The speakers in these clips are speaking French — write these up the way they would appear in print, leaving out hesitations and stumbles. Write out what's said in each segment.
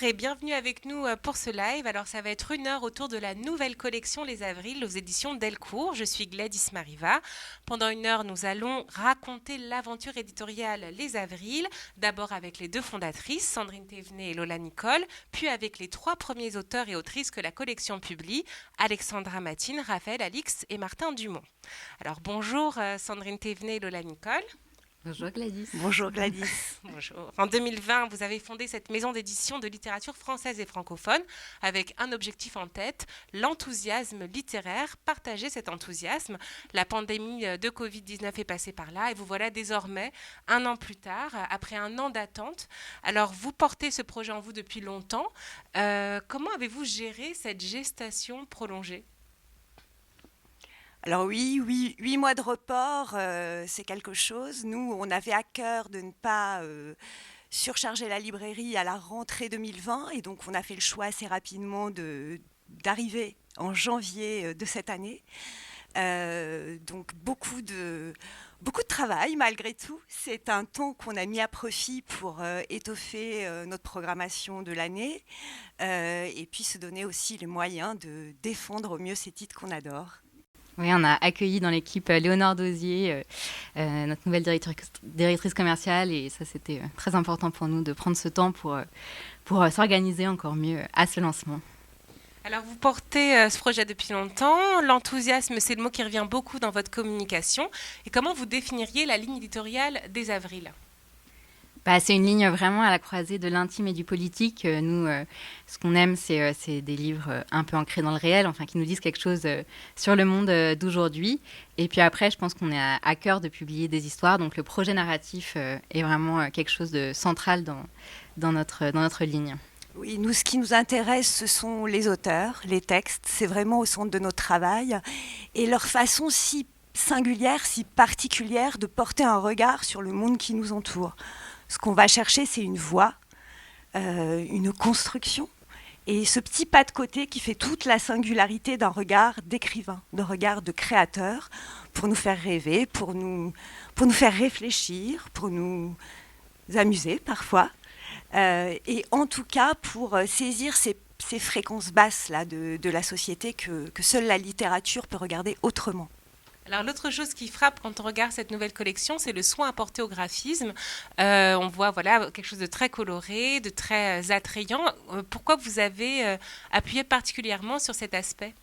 et bienvenue avec nous pour ce live. Alors ça va être une heure autour de la nouvelle collection Les Avrils aux éditions Delcourt. Je suis Gladys Mariva. Pendant une heure, nous allons raconter l'aventure éditoriale Les Avrils, d'abord avec les deux fondatrices, Sandrine Thévenet et Lola Nicole, puis avec les trois premiers auteurs et autrices que la collection publie, Alexandra Matine, Raphaël Alix et Martin Dumont. Alors bonjour Sandrine Thévenet et Lola Nicole. Bonjour Gladys. Bonjour Gladys. Bonjour. En 2020, vous avez fondé cette maison d'édition de littérature française et francophone avec un objectif en tête, l'enthousiasme littéraire. Partagez cet enthousiasme. La pandémie de Covid-19 est passée par là et vous voilà désormais, un an plus tard, après un an d'attente. Alors, vous portez ce projet en vous depuis longtemps. Comment avez-vous géré cette gestation prolongée ? Alors oui, 8 mois de report, c'est quelque chose. Nous, on avait à cœur de ne pas surcharger la librairie à la rentrée 2020 et donc on a fait le choix assez rapidement d'arriver en janvier de cette année. Donc beaucoup de travail malgré tout. C'est un temps qu'on a mis à profit pour étoffer notre programmation de l'année et puis se donner aussi les moyens de défendre au mieux ces titres qu'on adore. Oui, on a accueilli dans l'équipe Léonore Dosier, notre nouvelle directrice commerciale, et ça c'était très important pour nous de prendre ce temps pour s'organiser encore mieux à ce lancement. Alors, vous portez ce projet depuis longtemps. L'enthousiasme, c'est le mot qui revient beaucoup dans votre communication. Et comment vous définiriez la ligne éditoriale des Avrils ? C'est une ligne vraiment à la croisée de l'intime et du politique. Nous, ce qu'on aime, c'est des livres un peu ancrés dans le réel, enfin qui nous disent quelque chose sur le monde d'aujourd'hui. Et puis après, je pense qu'on est à cœur de publier des histoires. Donc le projet narratif est vraiment quelque chose de central dans notre ligne. Oui, nous, ce qui nous intéresse, ce sont les auteurs, les textes. C'est vraiment au centre de notre travail. Et leur façon si singulière, si particulière de porter un regard sur le monde qui nous entoure. Ce qu'on va chercher, c'est une voix, une construction, et ce petit pas de côté qui fait toute la singularité d'un regard d'écrivain, d'un regard de créateur, pour nous faire rêver, pour nous faire réfléchir, pour nous amuser parfois, et en tout cas pour saisir ces fréquences basses là, de la société que seule la littérature peut regarder autrement. Alors, l'autre chose qui frappe quand on regarde cette nouvelle collection, c'est le soin apporté au graphisme. On voit quelque chose de très coloré, de très attrayant. Pourquoi vous avez appuyé particulièrement sur cet aspect ?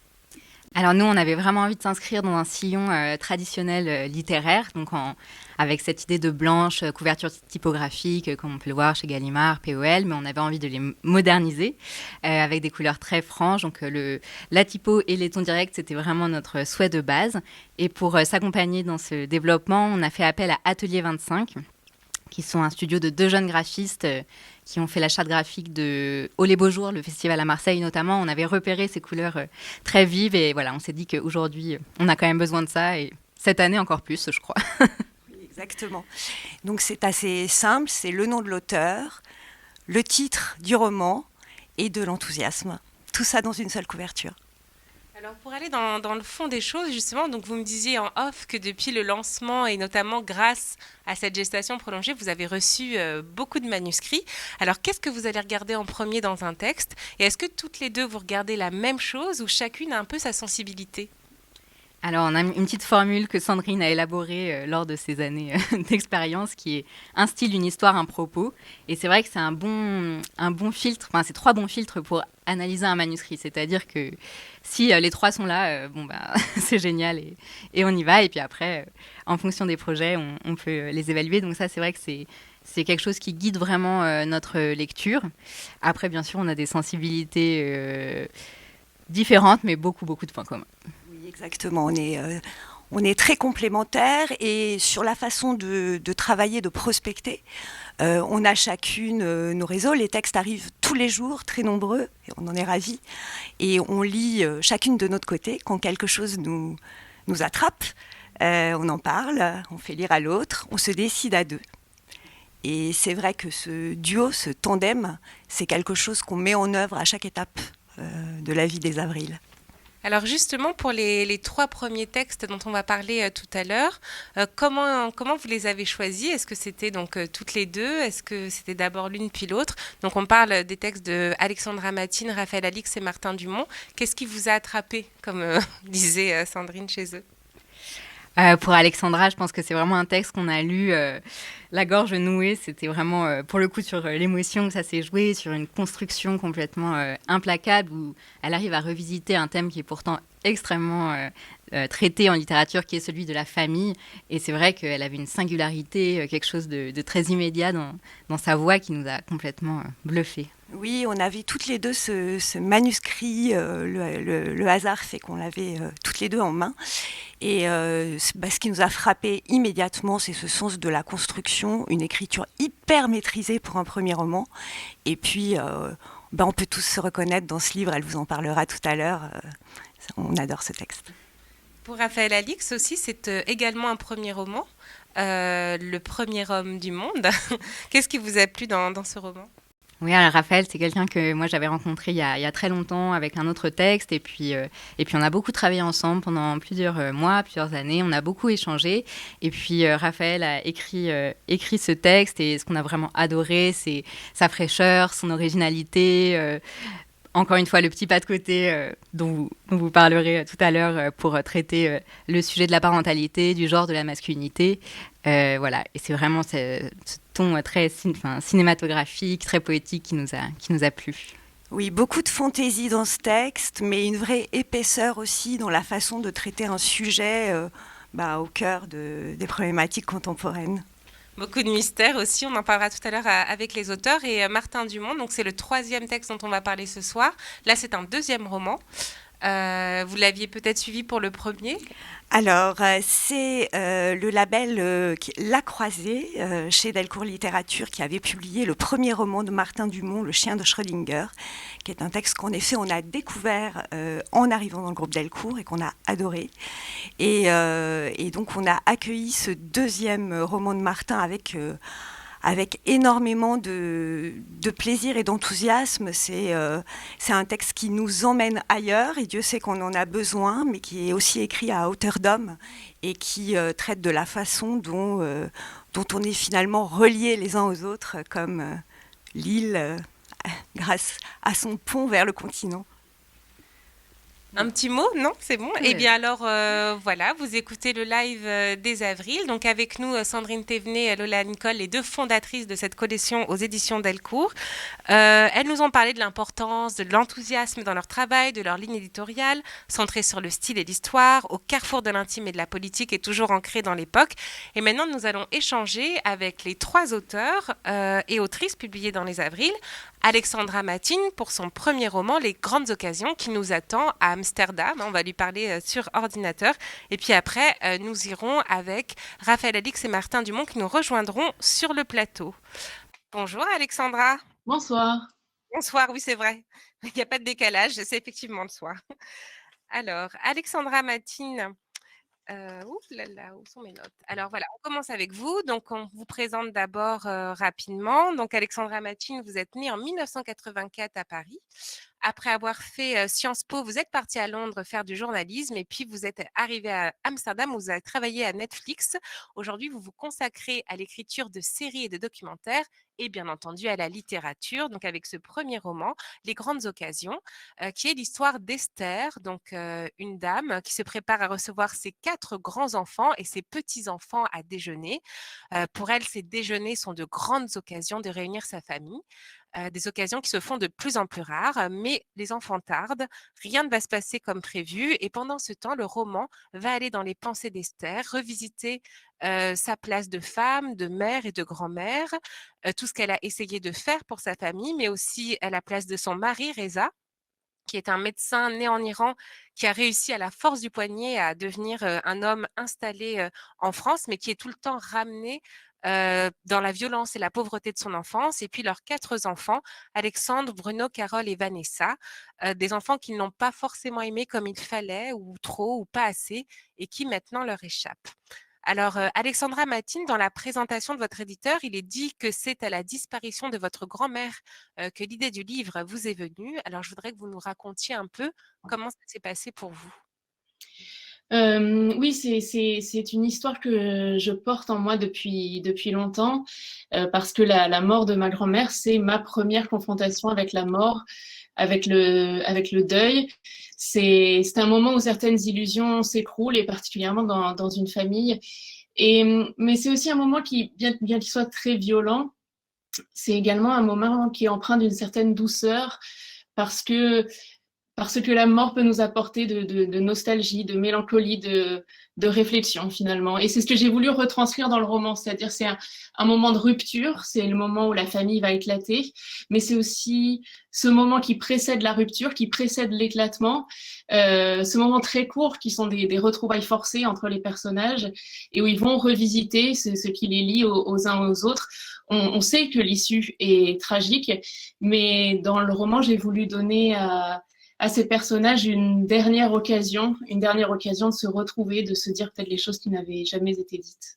Alors nous, on avait vraiment envie de s'inscrire dans un sillon traditionnel littéraire, donc avec cette idée de blanche, couverture typographique, comme on peut le voir chez Gallimard, POL, mais on avait envie de les moderniser avec des couleurs très franches. Donc la typo et les tons directs, c'était vraiment notre souhait de base. Et pour s'accompagner dans ce développement, on a fait appel à Atelier 25, qui sont un studio de 2 jeunes graphistes qui ont fait la charte graphique de Oh les beaux jours, le festival à Marseille notamment. On avait repéré ces couleurs très vives et voilà, on s'est dit qu'aujourd'hui, on a quand même besoin de ça et cette année encore plus, je crois. Oui, exactement. Donc c'est assez simple, c'est le nom de l'auteur, le titre du roman et de l'enthousiasme. Tout ça dans une seule couverture. Alors pour aller dans le fond des choses, justement, donc vous me disiez en off que depuis le lancement et notamment grâce à cette gestation prolongée, vous avez reçu beaucoup de manuscrits. Alors qu'est-ce que vous allez regarder en premier dans un texte ? Et est-ce que toutes les deux vous regardez la même chose ou chacune a un peu sa sensibilité ? Alors, on a une petite formule que Sandrine a élaborée lors de ses années d'expérience qui est un style, une histoire, un propos. Et c'est vrai que c'est un bon filtre, enfin, c'est 3 bons filtres pour analyser un manuscrit. C'est-à-dire que si les 3 sont là, c'est génial et on y va. Et puis après, en fonction des projets, on peut les évaluer. Donc ça, c'est vrai que c'est quelque chose qui guide vraiment notre lecture. Après, bien sûr, on a des sensibilités différentes, mais beaucoup de points communs. Exactement, on est très complémentaires et sur la façon de travailler, de prospecter, on a chacune nos réseaux, les textes arrivent tous les jours, très nombreux, et on en est ravis, et on lit chacune de notre côté, quand quelque chose nous attrape, on en parle, on fait lire à l'autre, on se décide à 2. Et c'est vrai que ce duo, ce tandem, c'est quelque chose qu'on met en œuvre à chaque étape de la vie des Avrils. Alors justement, pour les trois premiers textes dont on va parler tout à l'heure, comment vous les avez choisis? Est-ce que c'était donc toutes les deux? Est-ce que c'était d'abord l'une puis l'autre? Donc on parle des textes de Alexandra Matine, Raphaël Alix et Martin Dumont. Qu'est-ce qui vous a attrapé, comme disait Sandrine chez eux? Pour Alexandra, je pense que c'est vraiment un texte qu'on a lu la gorge nouée. C'était vraiment, pour le coup, sur l'émotion que ça s'est joué, sur une construction complètement implacable où elle arrive à revisiter un thème qui est pourtant extrêmement traité en littérature, qui est celui de la famille. Et c'est vrai qu'elle avait une singularité, quelque chose de très immédiat dans sa voix qui nous a complètement bluffés. Oui, on avait toutes les deux ce manuscrit. Le hasard fait qu'on l'avait toutes les deux en main. Et ce qui nous a frappé immédiatement, c'est ce sens de la construction, une écriture hyper maîtrisée pour un premier roman. Et puis, on peut tous se reconnaître dans ce livre, elle vous en parlera tout à l'heure. On adore ce texte. Pour Raphaël Alix aussi, c'est également un premier roman, Le premier homme du monde. Qu'est-ce qui vous a plu dans ce roman? Oui, alors Raphaël, c'est quelqu'un que moi j'avais rencontré il y a très longtemps avec un autre texte. Et puis on a beaucoup travaillé ensemble pendant plusieurs mois, plusieurs années. On a beaucoup échangé. Et puis Raphaël a écrit ce texte. Et ce qu'on a vraiment adoré, c'est sa fraîcheur, son originalité. Encore une fois, le petit pas de côté dont vous parlerez tout à l'heure pour traiter le sujet de la parentalité, du genre, de la masculinité. Voilà, et c'est vraiment ce ton très cinématographique, très poétique qui nous a plu. Oui, beaucoup de fantaisie dans ce texte, mais une vraie épaisseur aussi dans la façon de traiter un sujet au cœur des problématiques contemporaines. Beaucoup de mystères aussi, on en parlera tout à l'heure avec les auteurs. Et Martin Dumont, donc c'est le troisième texte dont on va parler ce soir. Là, c'est un deuxième roman. Vous l'aviez peut-être suivi pour le premier? Alors, c'est le label La Croisée, chez Delcourt Littérature, qui avait publié le premier roman de Martin Dumont, Le chien de Schrödinger, qui est un texte qu'en effet on a découvert en arrivant dans le groupe Delcourt et qu'on a adoré. Et donc on a accueilli ce deuxième roman de Martin avec énormément de plaisir et d'enthousiasme. C'est un texte qui nous emmène ailleurs, et Dieu sait qu'on en a besoin, mais qui est aussi écrit à hauteur d'homme et qui traite de la façon dont on est finalement reliés les uns aux autres, comme l'île grâce à son pont vers le continent. Un petit mot, non? C'est bon? Eh bien alors, voilà, vous écoutez le live des Avril. Donc avec nous, Sandrine Thévenet et Lola Nicole, les deux fondatrices de cette collection aux éditions Delcourt. Elles nous ont parlé de l'importance, de l'enthousiasme dans leur travail, de leur ligne éditoriale, centrée sur le style et l'histoire, au carrefour de l'intime et de la politique et toujours ancrée dans l'époque. Et maintenant, nous allons échanger avec les trois auteurs et autrices publiés dans les Avril. Alexandra Matine pour son premier roman, Les Grandes Occasions, qui nous attend à Amsterdam. On va lui parler sur ordinateur. Et puis après, nous irons avec Raphaël Alix et Martin Dumont qui nous rejoindront sur le plateau. Bonjour Alexandra. Bonsoir. Bonsoir, oui c'est vrai. Il n'y a pas de décalage, c'est effectivement le soir. Alors, Alexandra Matine, ouh là là, où sont mes notes? Alors voilà, on commence avec vous. Donc on vous présente d'abord rapidement. Donc Alexandra Matine, vous êtes née en 1984 à Paris. Après avoir fait Sciences Po, vous êtes partie à Londres faire du journalisme et puis vous êtes arrivée à Amsterdam où vous avez travaillé à Netflix. Aujourd'hui, vous vous consacrez à l'écriture de séries et de documentaires et bien entendu à la littérature. Donc avec ce premier roman, Les Grandes Occasions, qui est l'histoire d'Esther, donc une dame qui se prépare à recevoir ses 4 grands-enfants et ses petits-enfants à déjeuner. Pour elle, ces déjeuners sont de grandes occasions de réunir sa famille. Des occasions qui se font de plus en plus rares, mais les enfants tardent, rien ne va se passer comme prévu, et pendant ce temps, le roman va aller dans les pensées d'Esther, revisiter sa place de femme, de mère et de grand-mère, tout ce qu'elle a essayé de faire pour sa famille, mais aussi à la place de son mari, Reza, qui est un médecin né en Iran, qui a réussi à la force du poignet à devenir un homme installé en France, mais qui est tout le temps ramené dans la violence et la pauvreté de son enfance. Et puis leurs 4 enfants, Alexandre, Bruno, Carole et Vanessa, des enfants qu'ils n'ont pas forcément aimés comme il fallait, ou trop, ou pas assez, et qui maintenant leur échappent. Alors, Alexandra Matine, dans la présentation de votre éditeur, il est dit que c'est à la disparition de votre grand-mère que l'idée du livre vous est venue. Alors, je voudrais que vous nous racontiez un peu comment ça s'est passé pour vous. Oui, c'est une histoire que je porte en moi depuis longtemps, parce que la mort de ma grand-mère, c'est ma première confrontation avec la mort, avec le deuil. C'est un moment où certaines illusions s'écroulent, et particulièrement dans une famille. Mais c'est aussi un moment qui, bien qu'il soit très violent, c'est également un moment qui est empreint d'une certaine douceur, parce que parce que la mort peut nous apporter de nostalgie, de mélancolie, de réflexion finalement. Et c'est ce que j'ai voulu retranscrire dans le roman, c'est-à-dire c'est un moment de rupture, c'est le moment où la famille va éclater, mais c'est aussi ce moment qui précède la rupture, qui précède l'éclatement, ce moment très court qui sont des retrouvailles forcées entre les personnages et où ils vont revisiter ce qui les lie aux uns aux autres. On sait que l'issue est tragique, mais dans le roman, j'ai voulu donner à ces personnages une dernière occasion de se retrouver, de se dire peut-être les choses qui n'avaient jamais été dites.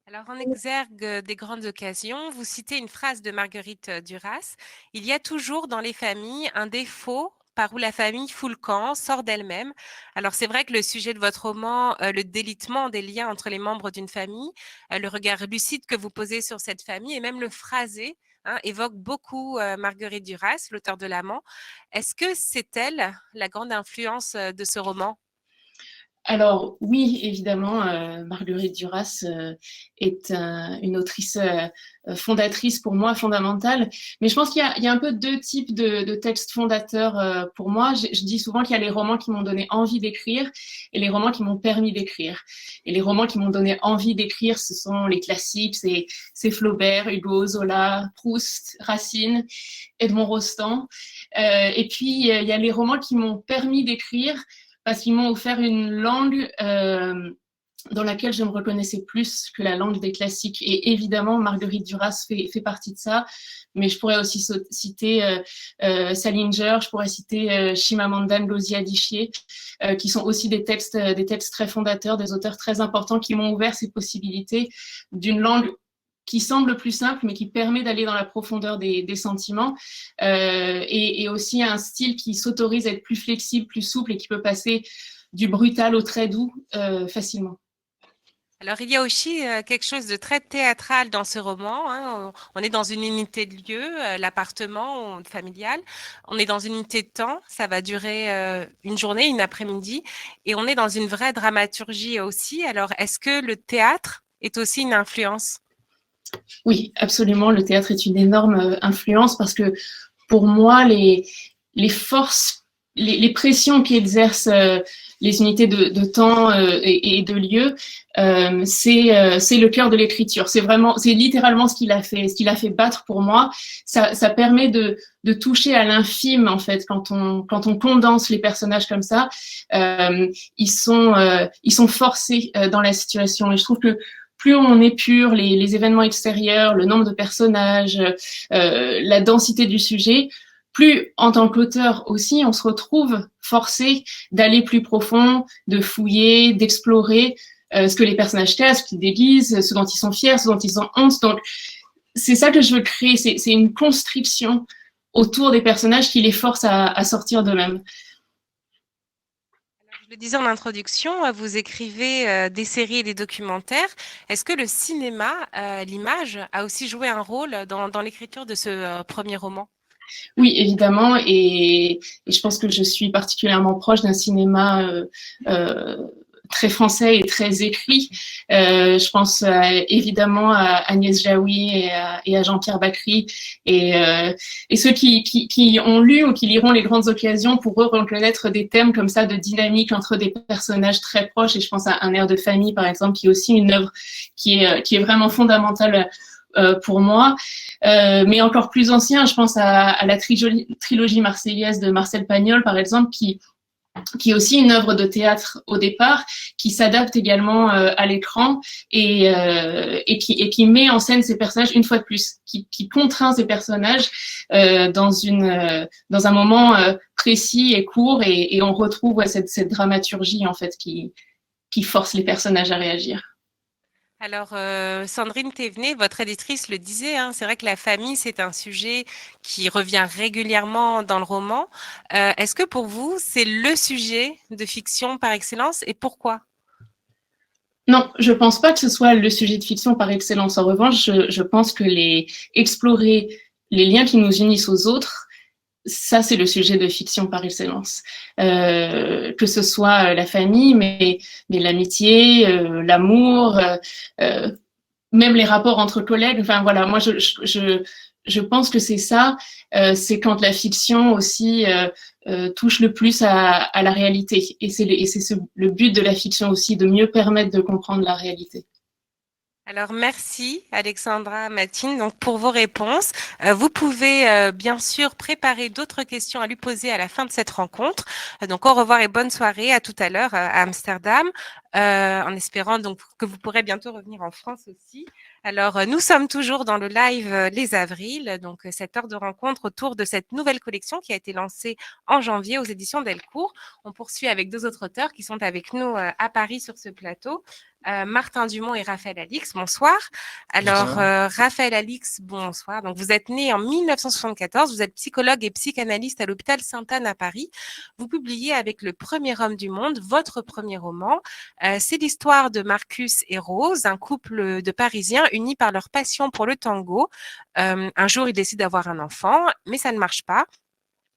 Alors, en exergue des grandes occasions, vous citez une phrase de Marguerite Duras. Il y a toujours dans les familles un défaut par où la famille fout le camp, sort d'elle-même. Alors, c'est vrai que le sujet de votre roman, le délitement des liens entre les membres d'une famille, le regard lucide que vous posez sur cette famille et même le phrasé, évoque beaucoup Marguerite Duras, l'auteur de L'Amant. Est-ce que c'est elle la grande influence de ce roman? Alors oui, évidemment, Marguerite Duras est une autrice fondatrice pour moi, fondamentale. Mais je pense qu'il y a un peu deux types de textes fondateurs pour moi. Je dis souvent qu'il y a les romans qui m'ont donné envie d'écrire et les romans qui m'ont permis d'écrire. Et les romans qui m'ont donné envie d'écrire, ce sont les classiques, c'est Flaubert, Hugo, Zola, Proust, Racine, Edmond Rostand. Et puis il y a les romans qui m'ont permis d'écrire parce qu'ils m'ont offert une langue dans laquelle je me reconnaissais plus que la langue des classiques. Et évidemment, Marguerite Duras fait partie de ça, mais je pourrais aussi citer Salinger, je pourrais citer Chimamanda Ngozi Adichie, qui sont aussi des textes très fondateurs, des auteurs très importants qui m'ont ouvert ces possibilités d'une langue qui semble plus simple, mais qui permet d'aller dans la profondeur des sentiments, et aussi un style qui s'autorise à être plus flexible, plus souple, et qui peut passer du brutal au très doux facilement. Alors, il y a aussi quelque chose de très théâtral dans ce roman. On est dans une unité de lieu, l'appartement familial. On est dans une unité de temps. Ça va durer une journée, une après-midi. Et on est dans une vraie dramaturgie aussi. Alors, est-ce que le théâtre est aussi une influence? Oui, absolument. Le théâtre est une énorme influence parce que pour moi, les forces, les pressions qu'exercent les unités de temps et de lieu, c'est le cœur de l'écriture. C'est littéralement ce qu'il a fait battre pour moi. Ça permet de toucher à l'infime en fait quand on condense les personnages comme ça. Ils sont forcés dans la situation et je trouve que plus on épure les événements extérieurs, le nombre de personnages, la densité du sujet, plus en tant qu'auteur aussi, on se retrouve forcé d'aller plus profond, de fouiller, d'explorer ce que les personnages cachent, ce qu'ils déguisent, ce dont ils sont fiers, ce dont ils ont honte. Donc, c'est ça que je veux créer, c'est une constriction autour des personnages qui les force à sortir d'eux-mêmes. Je le disais en introduction, vous écrivez des séries et des documentaires. Est-ce que le cinéma, l'image, a aussi joué un rôle dans l'écriture de ce premier roman? Oui, évidemment, et je pense que je suis particulièrement proche d'un cinéma très français et très écrit. Je pense évidemment à Agnès Jaoui et à Jean-Pierre Bacry et ceux qui ont lu ou qui liront Les Grandes Occasions pourront reconnaître des thèmes comme ça de dynamique entre des personnages très proches. Et je pense à Un air de famille, par exemple, qui est aussi une œuvre qui est vraiment fondamentale pour moi. Mais encore plus ancien, je pense à la trilogie marseillaise de Marcel Pagnol, par exemple, qui est aussi une œuvre de théâtre au départ, qui s'adapte également à l'écran et qui met en scène ces personnages une fois de plus, qui contraint ces personnages dans un moment précis et court, et on retrouve cette dramaturgie en fait qui force les personnages à réagir. Alors, Sandrine Thévenet, votre éditrice le disait, hein, c'est vrai que la famille, c'est un sujet qui revient régulièrement dans le roman. Est-ce que pour vous, c'est le sujet de fiction par excellence et pourquoi? Non, je pense pas que ce soit le sujet de fiction par excellence. En revanche, je pense que explorer les liens qui nous unissent aux autres, ça, c'est le sujet de fiction par excellence. Que ce soit la famille, mais l'amitié, l'amour, même les rapports entre collègues. Enfin voilà, moi je pense que c'est ça. C'est quand la fiction aussi touche le plus à la réalité. Et c'est le but de la fiction aussi, de mieux permettre de comprendre la réalité. Alors merci Alexandra, Mathilde, donc pour vos réponses. Vous pouvez bien sûr préparer d'autres questions à lui poser à la fin de cette rencontre. Donc au revoir et bonne soirée, à tout à l'heure à Amsterdam, en espérant donc que vous pourrez bientôt revenir en France aussi. Alors nous sommes toujours dans le live Les Avrils, donc cette heure de rencontre autour de cette nouvelle collection qui a été lancée en janvier aux éditions Delcourt. On poursuit avec deux autres auteurs qui sont avec nous à Paris sur ce plateau. Martin Dumont et Raphaël Alix, bonsoir. Alors, Raphaël Alix, bonsoir. Donc, vous êtes né en 1974, vous êtes psychologue et psychanalyste à l'hôpital Sainte-Anne à Paris. Vous publiez avec Le Premier Homme du Monde, votre premier roman. C'est l'histoire de Marcus et Rose, un couple de Parisiens unis par leur passion pour le tango. Un jour, ils décident d'avoir un enfant, mais ça ne marche pas.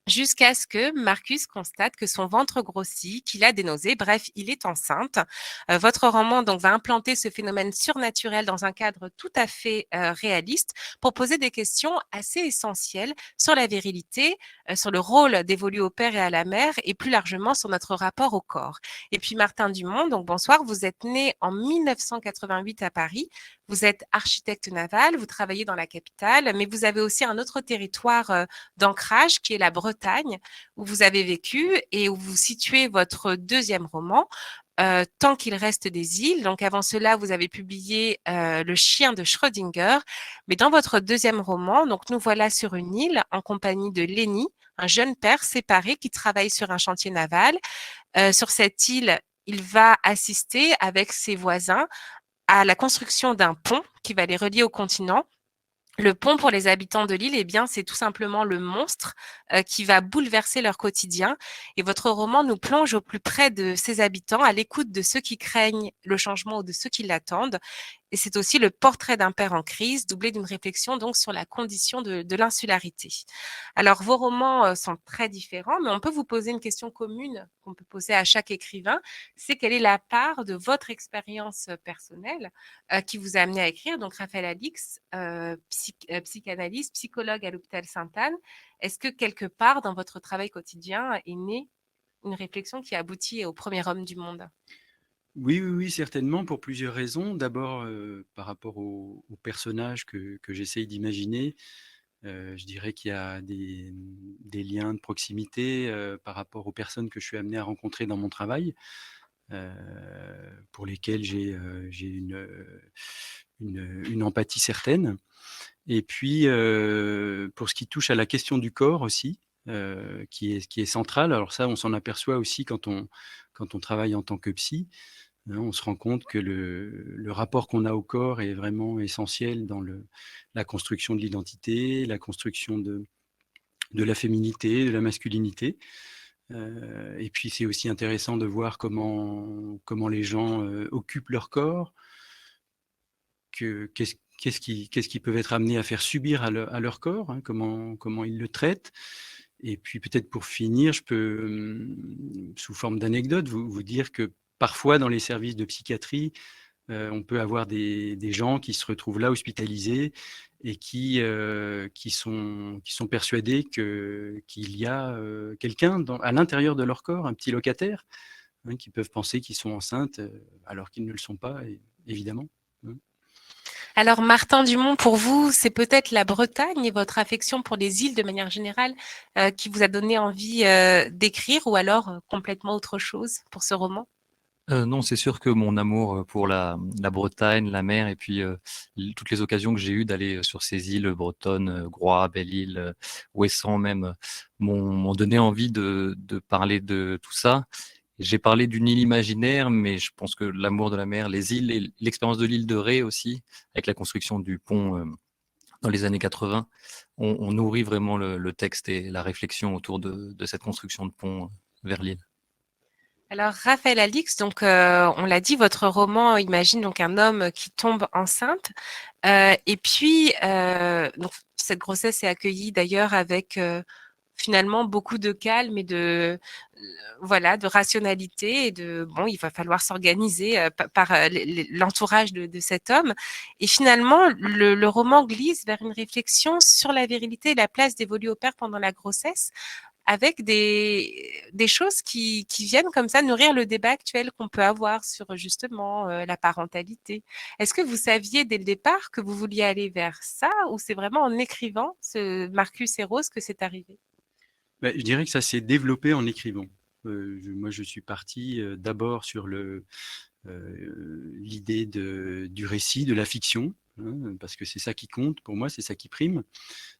Jusqu'à ce que Marcus constate que son ventre grossit, qu'il a des nausées, bref, il est enceinte. Votre roman donc va implanter ce phénomène surnaturel dans un cadre tout à fait réaliste pour poser des questions assez essentielles sur la virilité, sur le rôle dévolu au père et à la mère et plus largement sur notre rapport au corps. Et puis Martin Dumont, donc bonsoir, vous êtes né en 1988 à Paris. Vous êtes architecte naval, vous travaillez dans la capitale, mais vous avez aussi un autre territoire d'ancrage qui est la Bretagne, où vous avez vécu et où vous situez votre deuxième roman, Tant qu'il reste des îles. Donc avant cela, vous avez publié Le chien de Schrödinger. Mais dans votre deuxième roman, donc nous voilà sur une île en compagnie de Lenny, un jeune père séparé qui travaille sur un chantier naval. Sur cette île, il va assister avec ses voisins à la construction d'un pont qui va les relier au continent. Le pont pour les habitants de l'île, eh bien, c'est tout simplement le monstre qui va bouleverser leur quotidien. Et votre roman nous plonge au plus près de ces habitants, à l'écoute de ceux qui craignent le changement ou de ceux qui l'attendent. Et c'est aussi le portrait d'un père en crise, doublé d'une réflexion donc sur la condition de l'insularité. Alors, vos romans sont très différents, mais on peut vous poser une question commune qu'on peut poser à chaque écrivain, c'est quelle est la part de votre expérience personnelle qui vous a amené à écrire. Donc, Raphaël Alix, psychanalyste, psychologue à l'hôpital Sainte-Anne. Est-ce que quelque part dans votre travail quotidien est née une réflexion qui aboutit au premier homme du monde? Oui, oui, oui, certainement, pour plusieurs raisons. D'abord, par rapport au personnage que j'essaye d'imaginer, je dirais qu'il y a des liens de proximité par rapport aux personnes que je suis amené à rencontrer dans mon travail, pour lesquelles j'ai une empathie certaine. Et puis, pour ce qui touche à la question du corps aussi, qui est centrale. Alors ça, on s'en aperçoit aussi quand on travaille en tant que psy. Hein, on se rend compte que le rapport qu'on a au corps est vraiment essentiel dans la construction de l'identité, la construction de la féminité, de la masculinité. Et puis c'est aussi intéressant de voir comment les gens occupent leur corps, qu'est-ce qu'ils peuvent être amenés à faire subir à leur corps, hein, comment ils le traitent. Et puis peut-être pour finir, je peux, sous forme d'anecdote, vous dire que parfois dans les services de psychiatrie, on peut avoir des gens qui se retrouvent là hospitalisés et qui sont persuadés qu'il y a quelqu'un à l'intérieur de leur corps, un petit locataire, hein, qui peuvent penser qu'ils sont enceintes alors qu'ils ne le sont pas, évidemment. Hein. Alors, Martin Dumont, pour vous, c'est peut-être la Bretagne et votre affection pour les îles de manière générale qui vous a donné envie d'écrire ou alors complètement autre chose pour ce roman? Non, c'est sûr que mon amour pour la Bretagne, la mer et puis toutes les occasions que j'ai eues d'aller sur ces îles bretonnes, Groix, Belle-Île, Ouessant même, m'ont donné envie de parler de tout ça. Et J'ai parlé d'une île imaginaire, mais je pense que l'amour de la mer, les îles et l'expérience de l'île de Ré aussi, avec la construction du pont dans les années 80, on nourrit vraiment le texte et la réflexion autour de cette construction de pont vers l'île. Alors, Raphaël Alix, donc on l'a dit, votre roman imagine donc un homme qui tombe enceinte, et puis donc cette grossesse est accueillie d'ailleurs avec finalement beaucoup de calme et de voilà de rationalité et de bon, il va falloir s'organiser par l'entourage de cet homme. Et finalement, le roman glisse vers une réflexion sur la virilité et la place dévolue au père pendant la grossesse, avec des choses qui viennent comme ça nourrir le débat actuel qu'on peut avoir sur justement la parentalité. Est-ce que vous saviez dès le départ que vous vouliez aller vers ça, ou c'est vraiment en écrivant ce Marcus et Rose que c'est arrivé? Je dirais que ça s'est développé en écrivant. Moi, je suis parti d'abord sur l'idée du récit, de la fiction, hein, parce que c'est ça qui compte pour moi, c'est ça qui prime.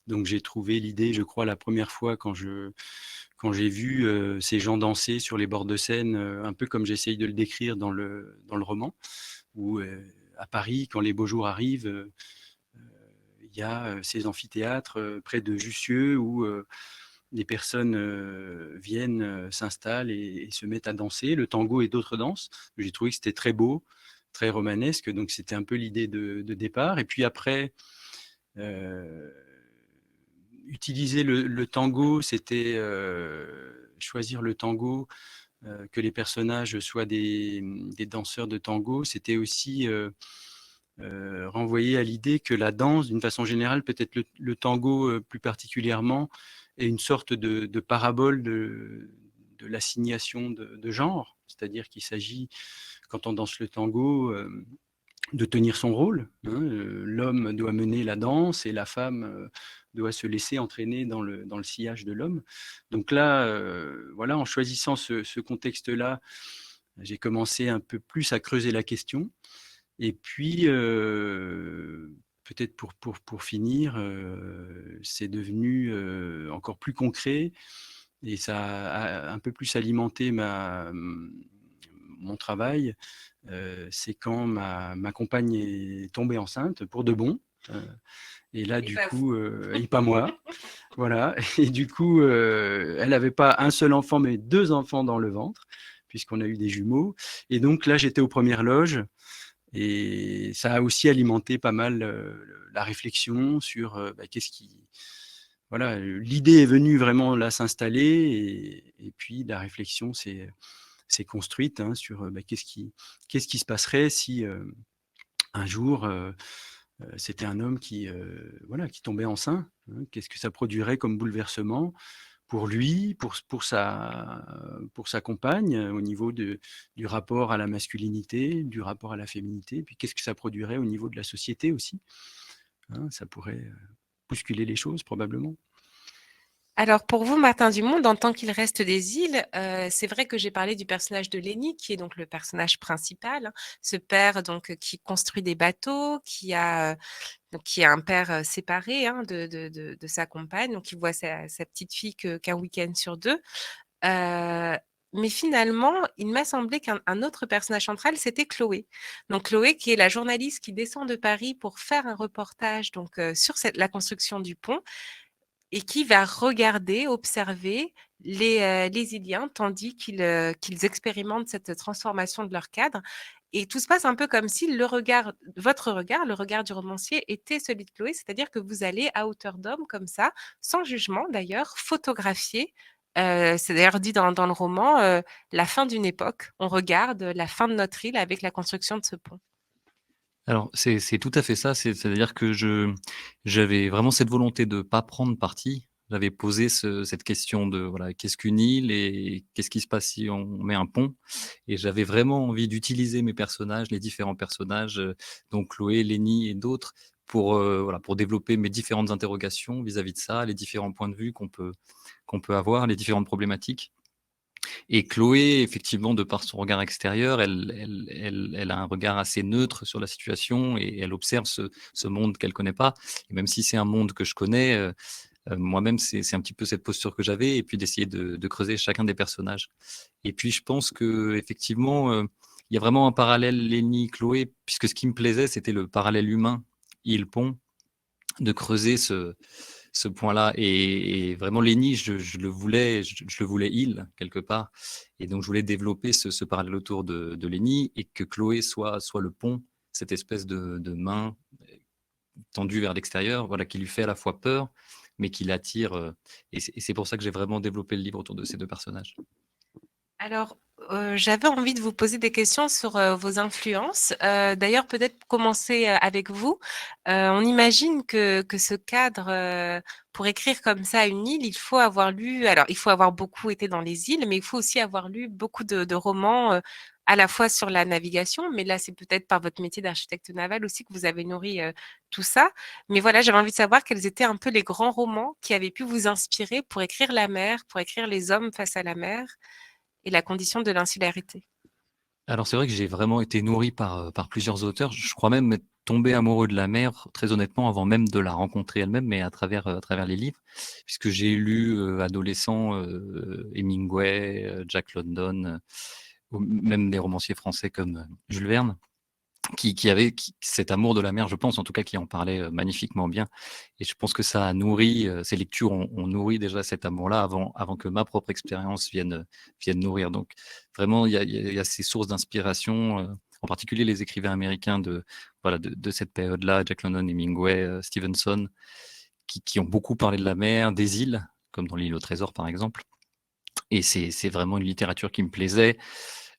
Donc j'ai trouvé l'idée, je crois, la première fois quand j'ai vu ces gens danser sur les bords de Seine, un peu comme j'essaye de le décrire dans le roman, où à Paris, quand les beaux jours arrivent, il y a ces amphithéâtres près de Jussieu où des personnes viennent, s'installent et se mettent à danser, le tango et d'autres danses. J'ai trouvé que c'était très beau, très romanesque, donc c'était un peu l'idée de départ. Et puis après, utiliser le tango, c'était choisir le tango, que les personnages soient des danseurs de tango, c'était aussi renvoyer à l'idée que la danse, d'une façon générale, peut-être le tango plus particulièrement, est une sorte de parabole de l'assignation de genre, c'est-à-dire qu'il s'agit, quand on danse le tango, de tenir son rôle, hein. L'homme doit mener la danse et la femme doit se laisser entraîner dans le sillage de l'homme. Donc là, voilà, en choisissant ce contexte-là, j'ai commencé un peu plus à creuser la question. Et puis, peut-être pour finir, c'est devenu encore plus concret et ça a un peu plus alimenté mon travail. C'est quand ma compagne est tombée enceinte pour de bon. Et là, du coup, et pas moi, voilà. Et du coup, elle n'avait pas un seul enfant, mais 2 enfants dans le ventre, puisqu'on a eu des jumeaux. Et donc là, j'étais aux premières loges. Et ça a aussi alimenté pas mal la réflexion sur qu'est-ce qui. Voilà, l'idée est venue vraiment là s'installer et puis la réflexion s'est construite hein, sur qu'est-ce qui se passerait si un jour c'était un homme voilà, qui tombait enceint. Hein, qu'est-ce que ça produirait comme bouleversement pour lui, pour sa compagne, au niveau du rapport à la masculinité, du rapport à la féminité, puis qu'est-ce que ça produirait au niveau de la société aussi, hein, ça pourrait bousculer les choses probablement. Alors pour vous, Martin Dumont, dans Tant qu'il reste des îles, c'est vrai que j'ai parlé du personnage de Lenny, qui est donc le personnage principal, hein. Ce père donc qui construit des bateaux, qui a un père séparé hein, de sa compagne, donc il voit sa petite fille qu'un week-end sur deux. Mais finalement, il m'a semblé qu'un autre personnage central, c'était Chloé. Donc Chloé, qui est la journaliste qui descend de Paris pour faire un reportage donc, sur la construction du pont, et qui va regarder, observer les Iliens tandis qu'ils expérimentent cette transformation de leur cadre. Et tout se passe un peu comme si votre regard, le regard du romancier, était celui de Chloé, c'est-à-dire que vous allez à hauteur d'homme comme ça, sans jugement d'ailleurs, photographier. C'est d'ailleurs dit dans le roman, la fin d'une époque. On regarde la fin de notre île avec la construction de ce pont. Alors, c'est tout à fait ça. C'est-à-dire que j'avais vraiment cette volonté de pas prendre parti. J'avais posé cette question de voilà, qu'est-ce qu'une île et qu'est-ce qui se passe si on met un pont? Et j'avais vraiment envie d'utiliser mes personnages, les différents personnages, donc Chloé, Lenny et d'autres, pour voilà, pour développer mes différentes interrogations vis-à-vis de ça, les différents points de vue qu'on peut avoir, les différentes problématiques. Et Chloé, effectivement, de par son regard extérieur, elle a un regard assez neutre sur la situation et elle observe ce monde qu'elle connaît pas. Et même si c'est un monde que je connais, Moi-même, c'est un petit peu cette posture que j'avais, et puis d'essayer de creuser chacun des personnages. Et puis, je pense que effectivement, il y a vraiment un parallèle Lénie, Chloé, puisque ce qui me plaisait, c'était le parallèle humain, il pont, de creuser ce point-là. Et vraiment, Lénie, je le voulais, je le voulais il, quelque part. Et donc, je voulais développer ce parallèle autour de Lénie, et que Chloé soit le pont, cette espèce de main tendue vers l'extérieur, voilà, qui lui fait à la fois peur, mais qui l'attire. Et c'est pour ça que j'ai vraiment développé le livre autour de ces deux personnages. Alors, j'avais envie de vous poser des questions sur, vos influences. D'ailleurs, peut-être commencer, avec vous. On imagine que ce cadre, pour écrire comme ça une île, il faut avoir lu alors il faut avoir beaucoup été dans les îles, mais il faut aussi avoir lu beaucoup de romans, à la fois sur la navigation, mais là, c'est peut-être par votre métier d'architecte naval aussi que vous avez nourri, tout ça. Mais voilà, j'avais envie de savoir quels étaient un peu les grands romans qui avaient pu vous inspirer pour écrire la mer, pour écrire les hommes face à la mer et la condition de l'insularité. Alors c'est vrai que j'ai vraiment été nourri par plusieurs auteurs. Je crois même être tombé amoureux de la mer, très honnêtement, avant même de la rencontrer elle-même, mais à travers les livres, puisque j'ai lu adolescent Hemingway, Jack London, ou même des romanciers français comme Jules Verne, qui avait cet amour de la mer, je pense, en tout cas, qui en parlait magnifiquement bien. Et je pense que ça a nourri, ces lectures ont nourri déjà cet amour-là avant que ma propre expérience vienne nourrir. Donc, vraiment, il y a ces sources d'inspiration, en particulier les écrivains américains voilà, de cette période-là, Jack London, Hemingway, Stevenson, qui ont beaucoup parlé de la mer, des îles, comme dans L'île au trésor, par exemple. Et c'est vraiment une littérature qui me plaisait,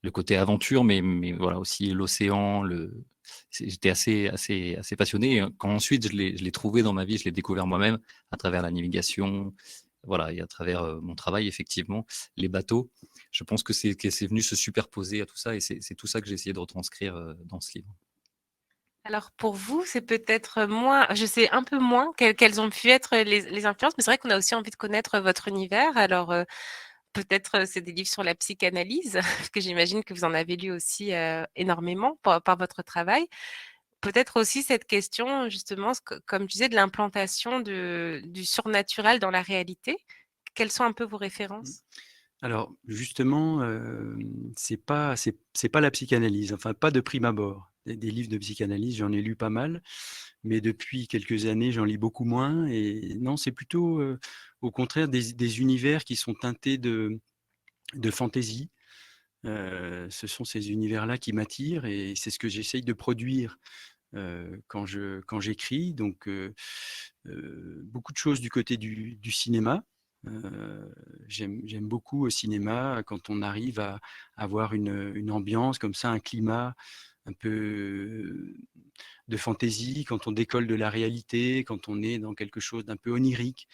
le côté aventure, mais voilà aussi l'océan, j'étais assez passionné. Et quand ensuite je l'ai trouvé dans ma vie, je l'ai découvert moi-même à travers la navigation, voilà, et à travers mon travail, effectivement, les bateaux. Je pense que c'est venu se superposer à tout ça, et c'est tout ça que j'ai essayé de retranscrire dans ce livre. Alors pour vous, c'est peut-être moins je sais un peu moins quelles ont pu être les influences, mais c'est vrai qu'on a aussi envie de connaître votre univers. Alors, peut-être, c'est des livres sur la psychanalyse, parce que j'imagine que vous en avez lu aussi, énormément par votre travail. Peut-être aussi cette question justement, comme je disais, de l'implantation du surnaturel dans la réalité. Quelles sont un peu vos Mmh. références? Alors justement, c'est pas la psychanalyse, enfin pas de prime abord. Des livres de psychanalyse, j'en ai lu pas mal, mais depuis quelques années, j'en lis beaucoup moins. Et non, c'est plutôt, au contraire des univers qui sont teintés de fantaisie. Ce sont ces univers-là qui m'attirent, et c'est ce que j'essaye de produire, quand j'écris. Donc beaucoup de choses du côté du cinéma. J'aime beaucoup au cinéma quand on arrive à avoir une ambiance comme ça, un climat un peu de fantaisie, quand on décolle de la réalité, quand on est dans quelque chose d'un peu onirique,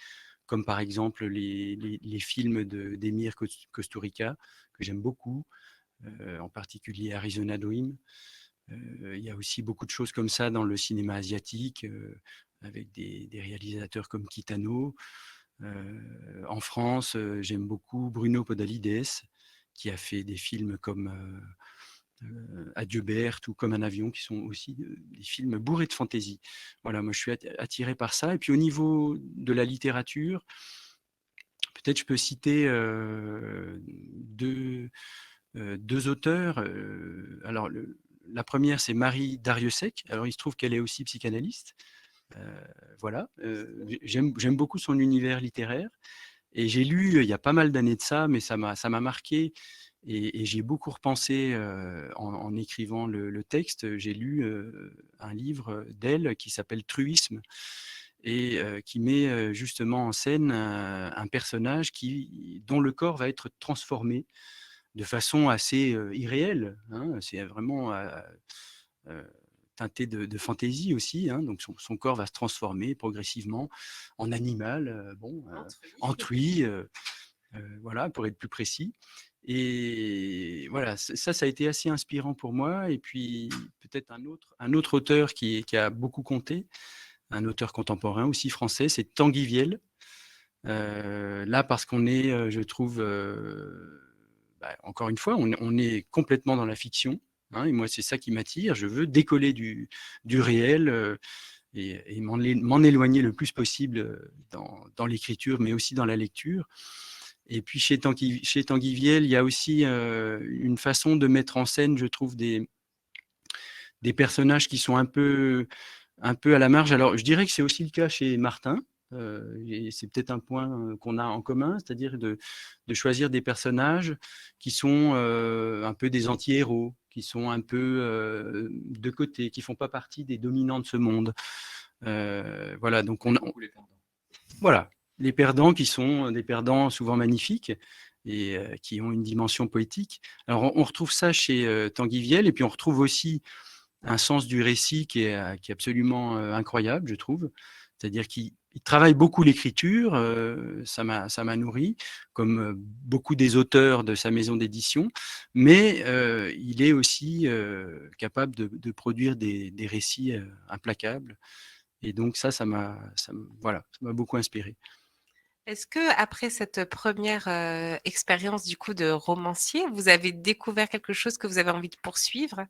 comme par exemple les films d'Emir Kusturica, que j'aime beaucoup, en particulier Arizona Dream. Il y a aussi beaucoup de choses comme ça dans le cinéma asiatique, avec des réalisateurs comme Kitano. En France, j'aime beaucoup Bruno Podalides, qui a fait des films comme Adieu Berthe ou Comme un avion, qui sont aussi des films bourrés de fantaisie. Voilà, moi je suis attiré par ça. Et puis au niveau de la littérature, peut-être je peux citer deux auteurs. Alors, la première, c'est Marie Darrieussecq. Alors, il se trouve qu'elle est aussi psychanalyste. Voilà. J'aime beaucoup son univers littéraire. Et j'ai lu, il y a pas mal d'années de ça, mais ça m'a marqué. Et j'ai beaucoup repensé en écrivant le texte. J'ai lu un livre d'elle qui s'appelle Truisme, et qui met justement en scène un personnage dont le corps va être transformé de façon assez irréelle, hein. C'est vraiment teinté de fantaisie aussi, hein. Donc son corps va se transformer progressivement en animal, en truie, voilà, pour être plus précis. Et voilà, ça a été assez inspirant pour moi. Et puis peut-être un autre auteur qui a beaucoup compté, un auteur contemporain aussi français, c'est Tanguy Viel. Là, parce qu'on est, je trouve, encore une fois, on est complètement dans la fiction, hein, et moi, c'est ça qui m'attire. Je veux décoller du réel, et m'en éloigner le plus possible dans l'écriture, mais aussi dans la lecture. Et puis chez Tanguy Viel, il y a aussi une façon de mettre en scène, je trouve, des personnages qui sont un peu à la marge. Alors, je dirais que c'est aussi le cas chez Martin. Et c'est peut-être un point qu'on a en commun, c'est-à-dire de choisir des personnages qui sont un peu des anti-héros, qui sont un peu de côté, qui font pas partie des dominants de ce monde. Voilà, donc voilà, les perdants qui sont des perdants souvent magnifiques et qui ont une dimension poétique. Alors, on retrouve ça chez Tanguy Viel, et puis on retrouve aussi un sens du récit qui est absolument incroyable, je trouve. C'est-à-dire qu'il travaille beaucoup l'écriture, ça m'a nourri, comme beaucoup des auteurs de sa maison d'édition, mais il est aussi capable de produire des récits implacables. Et donc voilà, ça m'a beaucoup inspiré. Est-ce que après cette première expérience du coup de romancier, vous avez découvert quelque chose que vous avez envie de poursuivre?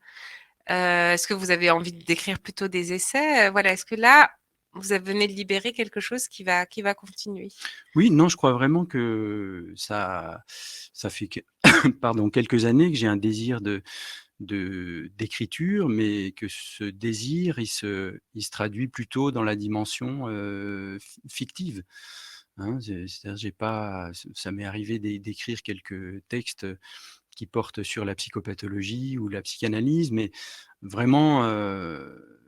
Est-ce que vous avez envie d'écrire plutôt des essais? Voilà, est-ce que là, vous venez de libérer quelque chose qui va continuer? Oui, non, je crois vraiment que ça fait pardon, quelques années que j'ai un désir d'écriture, mais que ce désir, il se traduit plutôt dans la dimension fictive. Hein. C'est-à-dire, j'ai pas, ça m'est arrivé d'écrire quelques textes qui portent sur la psychopathologie ou la psychanalyse, mais vraiment,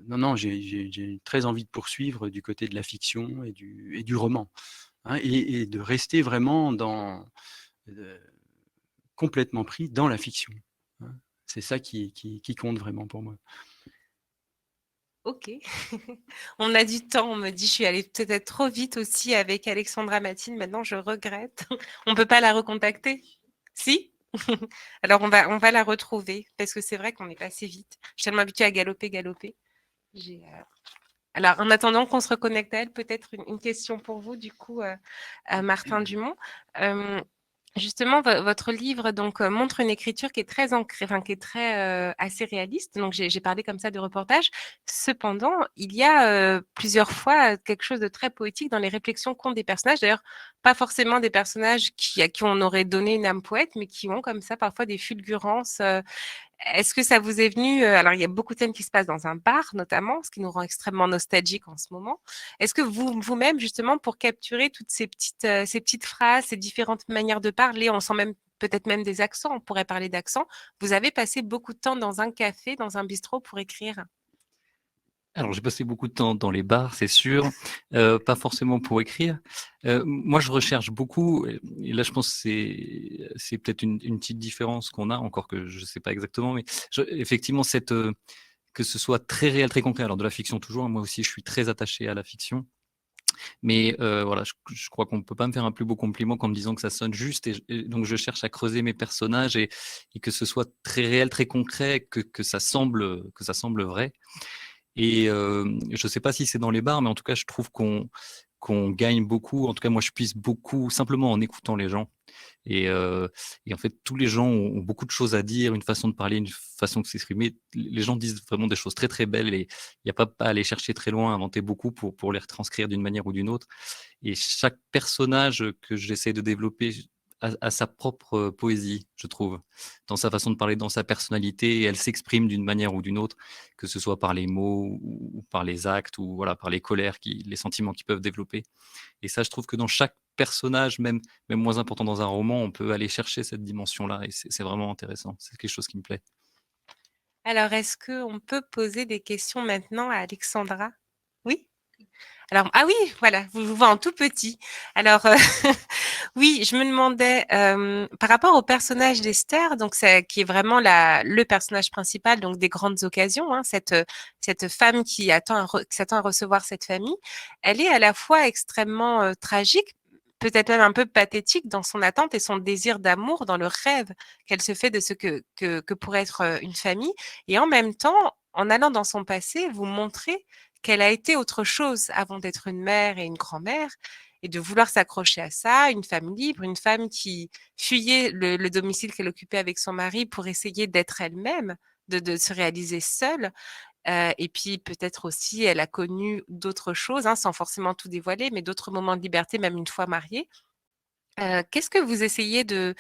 non, j'ai très envie de poursuivre du côté de la fiction et du roman, hein, et de rester vraiment complètement pris dans la fiction, hein. C'est ça qui compte vraiment pour moi. Ok. On a du temps, on me dit, je suis allée peut-être trop vite aussi avec Alexandra Mathilde, maintenant je regrette. On peut pas la recontacter? Si? Alors on va la retrouver, parce que c'est vrai qu'on est passé vite. Je suis tellement habituée à galoper. Alors, en attendant qu'on se reconnecte à elle, peut-être une question pour vous, du coup, à Martin Dumont. Justement, votre livre donc montre une écriture qui est très ancrée, enfin qui est très assez réaliste. Donc, j'ai parlé comme ça de reportage. Cependant, il y a plusieurs fois quelque chose de très poétique dans les réflexions qu'ont des personnages. D'ailleurs, pas forcément des personnages à qui on aurait donné une âme poète, mais qui ont comme ça parfois des fulgurances. Est-ce que ça vous est venu alors il y a beaucoup de scènes qui se passent dans un bar notamment, ce qui nous rend extrêmement nostalgiques en ce moment. Est-ce que vous-même justement pour capturer toutes ces petites phrases, ces différentes manières de parler, on sent même peut-être même des accents, on pourrait parler d'accents, vous avez passé beaucoup de temps dans un café, dans un bistrot pour écrire? Alors, j'ai passé beaucoup de temps dans les bars, c'est sûr, pas forcément pour écrire. Moi, je recherche beaucoup, et là, je pense que c'est peut-être une petite différence qu'on a, encore que je sais pas exactement, mais effectivement, que ce soit très réel, très concret. Alors, de la fiction toujours, moi aussi, je suis très attaché à la fiction. Mais voilà, je crois qu'on ne peut pas me faire un plus beau compliment qu'en me disant que ça sonne juste. Et donc, je cherche à creuser mes personnages et que ce soit très réel, très concret, que ça semble vrai. Et je ne sais pas si c'est dans les bars, mais en tout cas, je trouve qu'on gagne beaucoup. En tout cas, moi, je puise beaucoup simplement en écoutant les gens. Et en fait, tous les gens ont beaucoup de choses à dire, une façon de parler, une façon de s'exprimer. Les gens disent vraiment des choses très, très belles et il n'y a pas à aller chercher très loin, inventer beaucoup pour les retranscrire d'une manière ou d'une autre. Et chaque personnage que j'essaie de développer a sa propre poésie, je trouve, dans sa façon de parler, dans sa personnalité, et elle s'exprime d'une manière ou d'une autre, que ce soit par les mots ou par les actes ou voilà, par les colères, les sentiments qu'ils peuvent développer. Et ça, je trouve que dans chaque personnage, même moins important dans un roman, on peut aller chercher cette dimension-là et c'est vraiment intéressant. C'est quelque chose qui me plaît. Alors, est-ce qu'on peut poser des questions maintenant à Alexandra? Oui? Alors, ah oui, voilà, vous vous voyez en tout petit. Alors, oui, je me demandais, par rapport au personnage d'Esther, donc qui est vraiment le personnage principal, donc des grandes occasions, hein, cette femme qui s'attend à recevoir cette famille, elle est à la fois extrêmement tragique, peut-être même un peu pathétique dans son attente et son désir d'amour, dans le rêve qu'elle se fait de ce que pourrait être une famille. Et en même temps, en allant dans son passé, vous montrez qu'elle a été autre chose avant d'être une mère et une grand-mère et de vouloir s'accrocher à ça, une femme libre, une femme qui fuyait le domicile qu'elle occupait avec son mari pour essayer d'être elle-même, de se réaliser seule. Et puis peut-être aussi, elle a connu d'autres choses, hein, sans forcément tout dévoiler, mais d'autres moments de liberté, même une fois mariée. Qu'est-ce que vous essayez de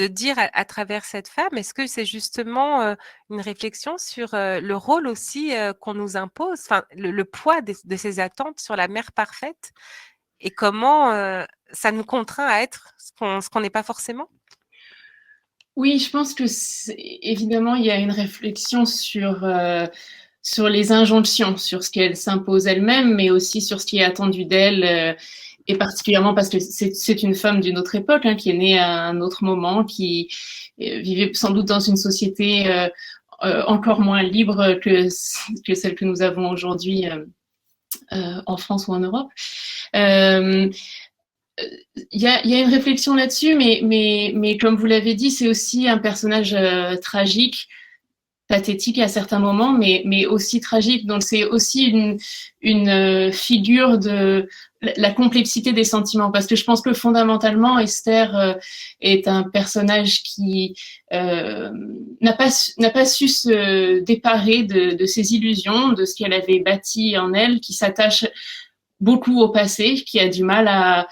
dire à travers cette femme? Est-ce que c'est justement, une réflexion sur, le rôle aussi, qu'on nous impose, enfin le poids de ces attentes sur la mère parfaite et comment, ça nous contraint à être ce qu'on n'est pas forcément? Oui, je pense que évidemment, il y a une réflexion sur les injonctions, sur ce qu'elle s'impose elle-même, mais aussi sur ce qui est attendu d'elle, et particulièrement parce que c'est une femme d'une autre époque, hein, qui est née à un autre moment, qui vivait sans doute dans une société encore moins libre que celle que nous avons aujourd'hui en France ou en Europe. Il y a une réflexion là-dessus, mais comme vous l'avez dit, c'est aussi un personnage tragique, pathétique à certains moments, mais aussi tragique. Donc c'est aussi une figure de la complexité des sentiments, parce que je pense que fondamentalement, Esther est un personnage qui n'a pas su se déparer de ses illusions, de ce qu'elle avait bâti en elle, qui s'attache beaucoup au passé, qui a du mal à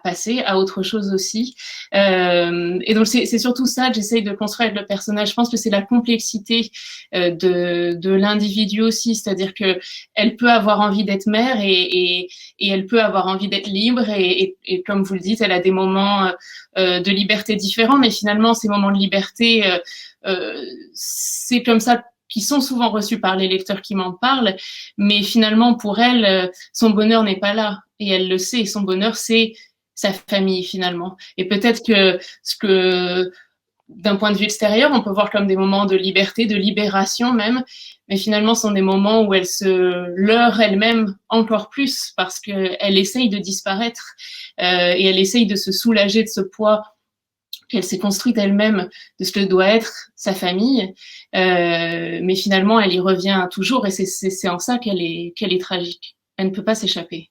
passer à autre chose aussi. Et donc, c'est surtout ça que j'essaye de construire avec le personnage. Je pense que c'est la complexité de l'individu aussi, c'est-à-dire que elle peut avoir envie d'être mère et elle peut avoir envie d'être libre et comme vous le dites, elle a des moments de liberté différents, mais finalement, ces moments de liberté, c'est comme ça qui sont souvent reçus par les lecteurs qui m'en parlent, mais finalement, pour elle, son bonheur n'est pas là. Et elle le sait, son bonheur, c'est sa famille, finalement. Et peut-être que ce que, d'un point de vue extérieur, on peut voir comme des moments de liberté, de libération même, mais finalement, ce sont des moments où elle se leurre elle-même encore plus parce qu'elle essaye de disparaître et elle essaye de se soulager de ce poids qu'elle s'est construite elle-même de ce que doit être sa famille, mais finalement elle y revient toujours et c'est en ça qu'elle est tragique. Elle ne peut pas s'échapper.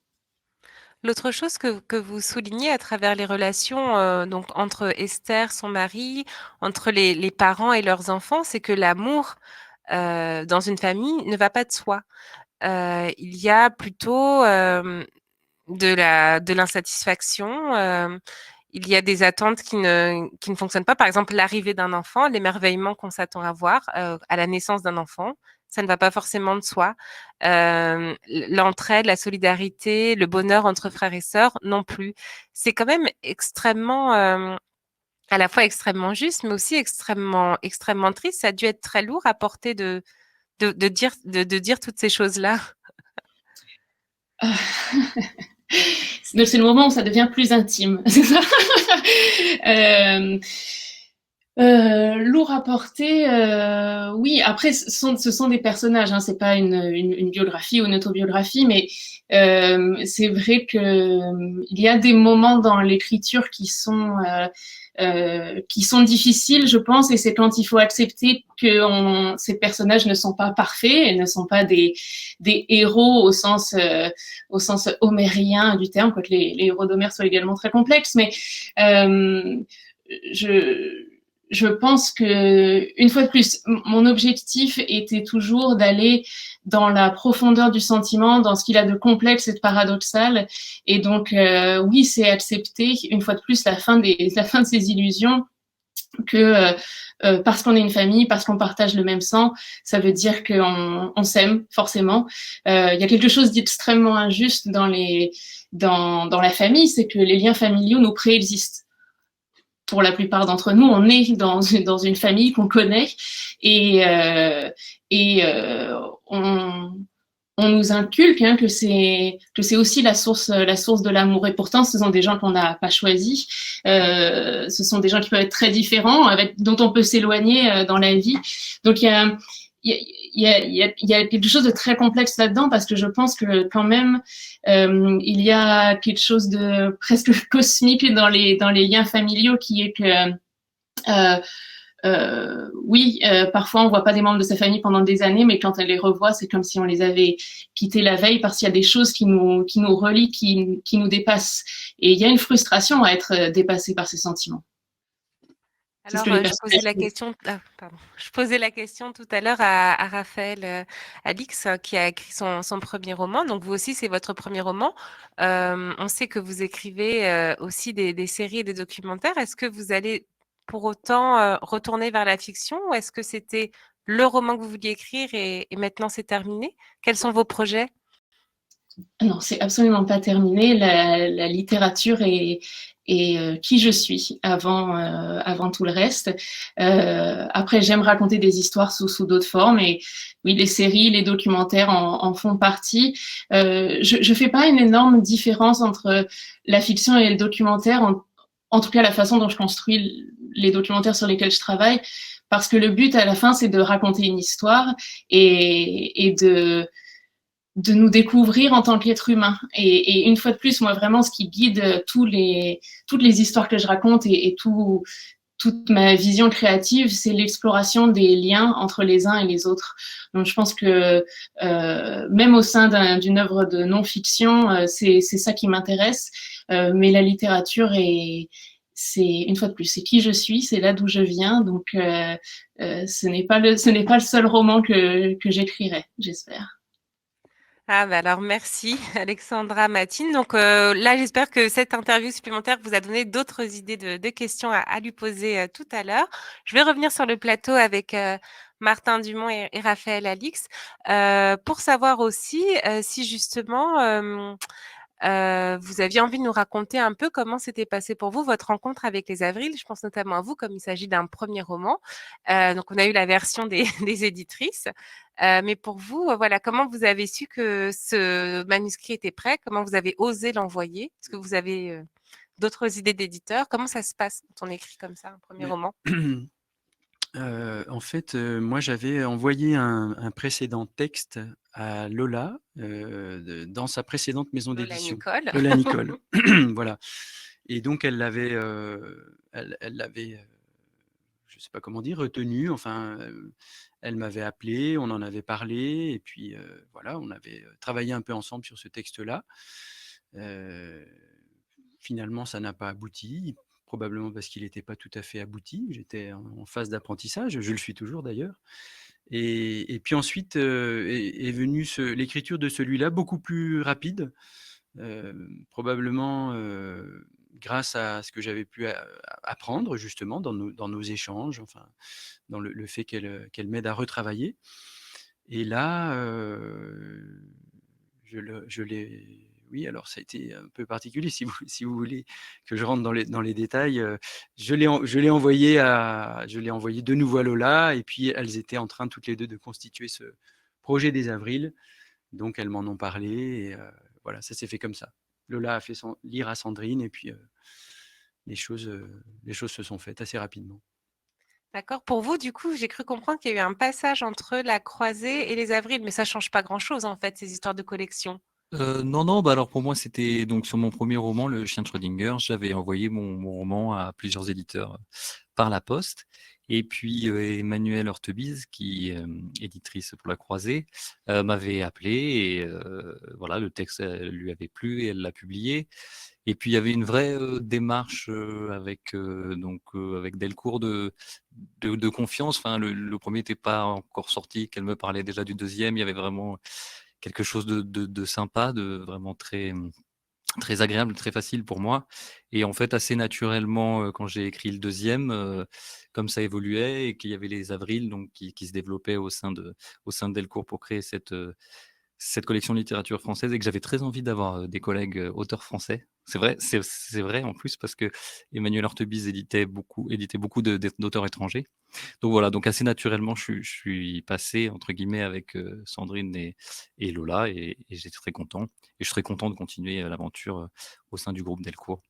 L'autre chose que vous soulignez à travers les relations, donc entre Esther, son mari, entre les parents et leurs enfants, c'est que l'amour, dans une famille ne va pas de soi. Il y a plutôt, de l'insatisfaction, il y a des attentes qui ne fonctionnent pas. Par exemple, l'arrivée d'un enfant, l'émerveillement qu'on s'attend à voir, à la naissance d'un enfant, ça ne va pas forcément de soi. L'entraide, la solidarité, le bonheur entre frères et sœurs, non plus. C'est quand même extrêmement, à la fois extrêmement juste, mais aussi extrêmement triste. Ça a dû être très lourd à porter de dire toutes ces choses-là. C'est le moment où ça devient plus intime, c'est ça. Lourd à porter, oui. Après, ce sont des personnages, hein, c'est pas une biographie ou une autobiographie, mais c'est vrai que il y a des moments dans l'écriture qui sont difficiles, je pense, et c'est quand il faut accepter que ces personnages ne sont pas parfaits et ne sont pas des héros au sens homérien du terme, quoique les héros d'Homère soient également très complexes, mais je pense que, une fois de plus, mon objectif était toujours d'aller dans la profondeur du sentiment, dans ce qu'il a de complexe et de paradoxal. Et donc, oui, c'est accepter, une fois de plus, la fin de ces illusions, que parce qu'on est une famille, parce qu'on partage le même sang, ça veut dire qu'on s'aime forcément. Il y a quelque chose d'extrêmement injuste dans la famille, c'est que les liens familiaux nous préexistent. Pour la plupart d'entre nous, on est dans une famille qu'on connaît et on nous inculque que c'est aussi la source de l'amour. Et pourtant, ce sont des gens qu'on n'a pas choisis. Ce sont des gens qui peuvent être très différents, dont on peut s'éloigner dans la vie. Donc il y a quelque chose de très complexe là-dedans parce que je pense que quand même il y a quelque chose de presque cosmique dans les liens familiaux qui est que oui, parfois on voit pas des membres de sa famille pendant des années, mais quand elle les revoit, c'est comme si on les avait quittés la veille parce qu'il y a des choses qui nous relient, qui nous dépassent. Et il y a une frustration à être dépassé par ces sentiments. C'est ce Alors, que les je posais la personnages. question pardon. Je posais la question tout à l'heure à Raphaël, Alix, qui a écrit son 1er roman. Donc vous aussi, c'est votre premier roman. On sait que vous écrivez, aussi des séries et des documentaires. Est-ce que vous allez pour autant, retourner vers la fiction ou est-ce que c'était le roman que vous vouliez écrire et maintenant c'est terminé? Quels sont vos projets? Non, c'est absolument pas terminé. La littérature est qui je suis avant tout le reste. Après, j'aime raconter des histoires sous d'autres formes et oui, les séries, les documentaires en font partie. Je fais pas une énorme différence entre la fiction et le documentaire, en tout cas la façon dont je construis les documentaires sur lesquels je travaille, parce que le but à la fin, c'est de raconter une histoire et de nous découvrir en tant qu'être humain. Et une fois de plus, moi, vraiment, ce qui guide toutes les histoires que je raconte et toute ma vision créative, c'est l'exploration des liens entre les uns et les autres. Donc, je pense que même au sein d'une œuvre de non-fiction, c'est ça qui m'intéresse. Mais la littérature c'est une fois de plus, c'est qui je suis, c'est là d'où je viens. Donc, ce n'est pas le seul roman que j'écrirai, j'espère. Ah bah alors merci Alexandra Matine. Donc là, j'espère que cette interview supplémentaire vous a donné d'autres idées de questions à lui poser tout à l'heure. Je vais revenir sur le plateau avec Martin Dumont et Raphaël Alix pour savoir aussi si justement vous aviez envie de nous raconter un peu comment s'était passé pour vous votre rencontre avec les Avrils. Je pense notamment à vous, comme il s'agit d'un premier roman. Donc, on a eu la version des, des éditrices. Mais pour vous, voilà, comment vous avez su que ce manuscrit était prêt? Comment vous avez osé l'envoyer? Est-ce que vous avez d'autres idées d'éditeurs? Comment ça se passe quand on écrit comme ça un premier Mais, roman? en fait, moi, j'avais envoyé un précédent texte à Lola dans sa précédente maison Lola d'édition. Nicole. Lola Nicole. Voilà. Et donc, elle l'avait, je ne sais pas comment dire, retenu. Enfin, elle m'avait appelé, on en avait parlé, et puis voilà, on avait travaillé un peu ensemble sur ce texte-là. Finalement, ça n'a pas abouti, probablement parce qu'il n'était pas tout à fait abouti. J'étais en phase d'apprentissage, je le suis toujours d'ailleurs. Et puis ensuite est venue l'écriture de celui-là, beaucoup plus rapide, probablement grâce à ce que j'avais pu apprendre justement dans nos échanges, enfin, dans le fait qu'elle m'aide à retravailler. Et là, je l'ai. Oui, alors ça a été un peu particulier, si vous voulez que je rentre dans les détails. Je l'ai envoyé de nouveau à Lola, et puis elles étaient en train toutes les deux de constituer ce projet des Avrils. Donc elles m'en ont parlé, et voilà, ça s'est fait comme ça. Lola a fait lire à Sandrine, et puis les choses se sont faites assez rapidement. D'accord. Pour vous, du coup, j'ai cru comprendre qu'il y a eu un passage entre la Croisée et les Avrils, mais ça change pas grand-chose en fait, ces histoires de collection. Non, non, bah alors pour moi, c'était donc sur mon premier roman, Le Chien de Schrödinger, j'avais envoyé mon roman à plusieurs éditeurs par la poste. Et puis Emmanuelle Hortebise, qui est éditrice pour La Croisée, m'avait appelé et voilà, le texte lui avait plu et elle l'a publié. Et puis il y avait une vraie démarche avec Delcourt de confiance. Enfin, le premier n'était pas encore sorti, qu'elle me parlait déjà du deuxième. Il y avait vraiment quelque chose de sympa, de vraiment très agréable, très facile pour moi. Et en fait, assez naturellement, quand j'ai écrit le deuxième, comme ça évoluait et qu'il y avait les Avrils donc, qui se développaient au sein de Delcourt pour créer cette collection de littérature française et que j'avais très envie d'avoir des collègues auteurs français. C'est vrai, c'est vrai en plus parce que Emmanuel Hortebise éditait beaucoup d'auteurs étrangers. Donc voilà, donc assez naturellement, je suis passé entre guillemets avec Sandrine et Lola et j'étais très content. Et je serais content de continuer l'aventure au sein du groupe Delcourt.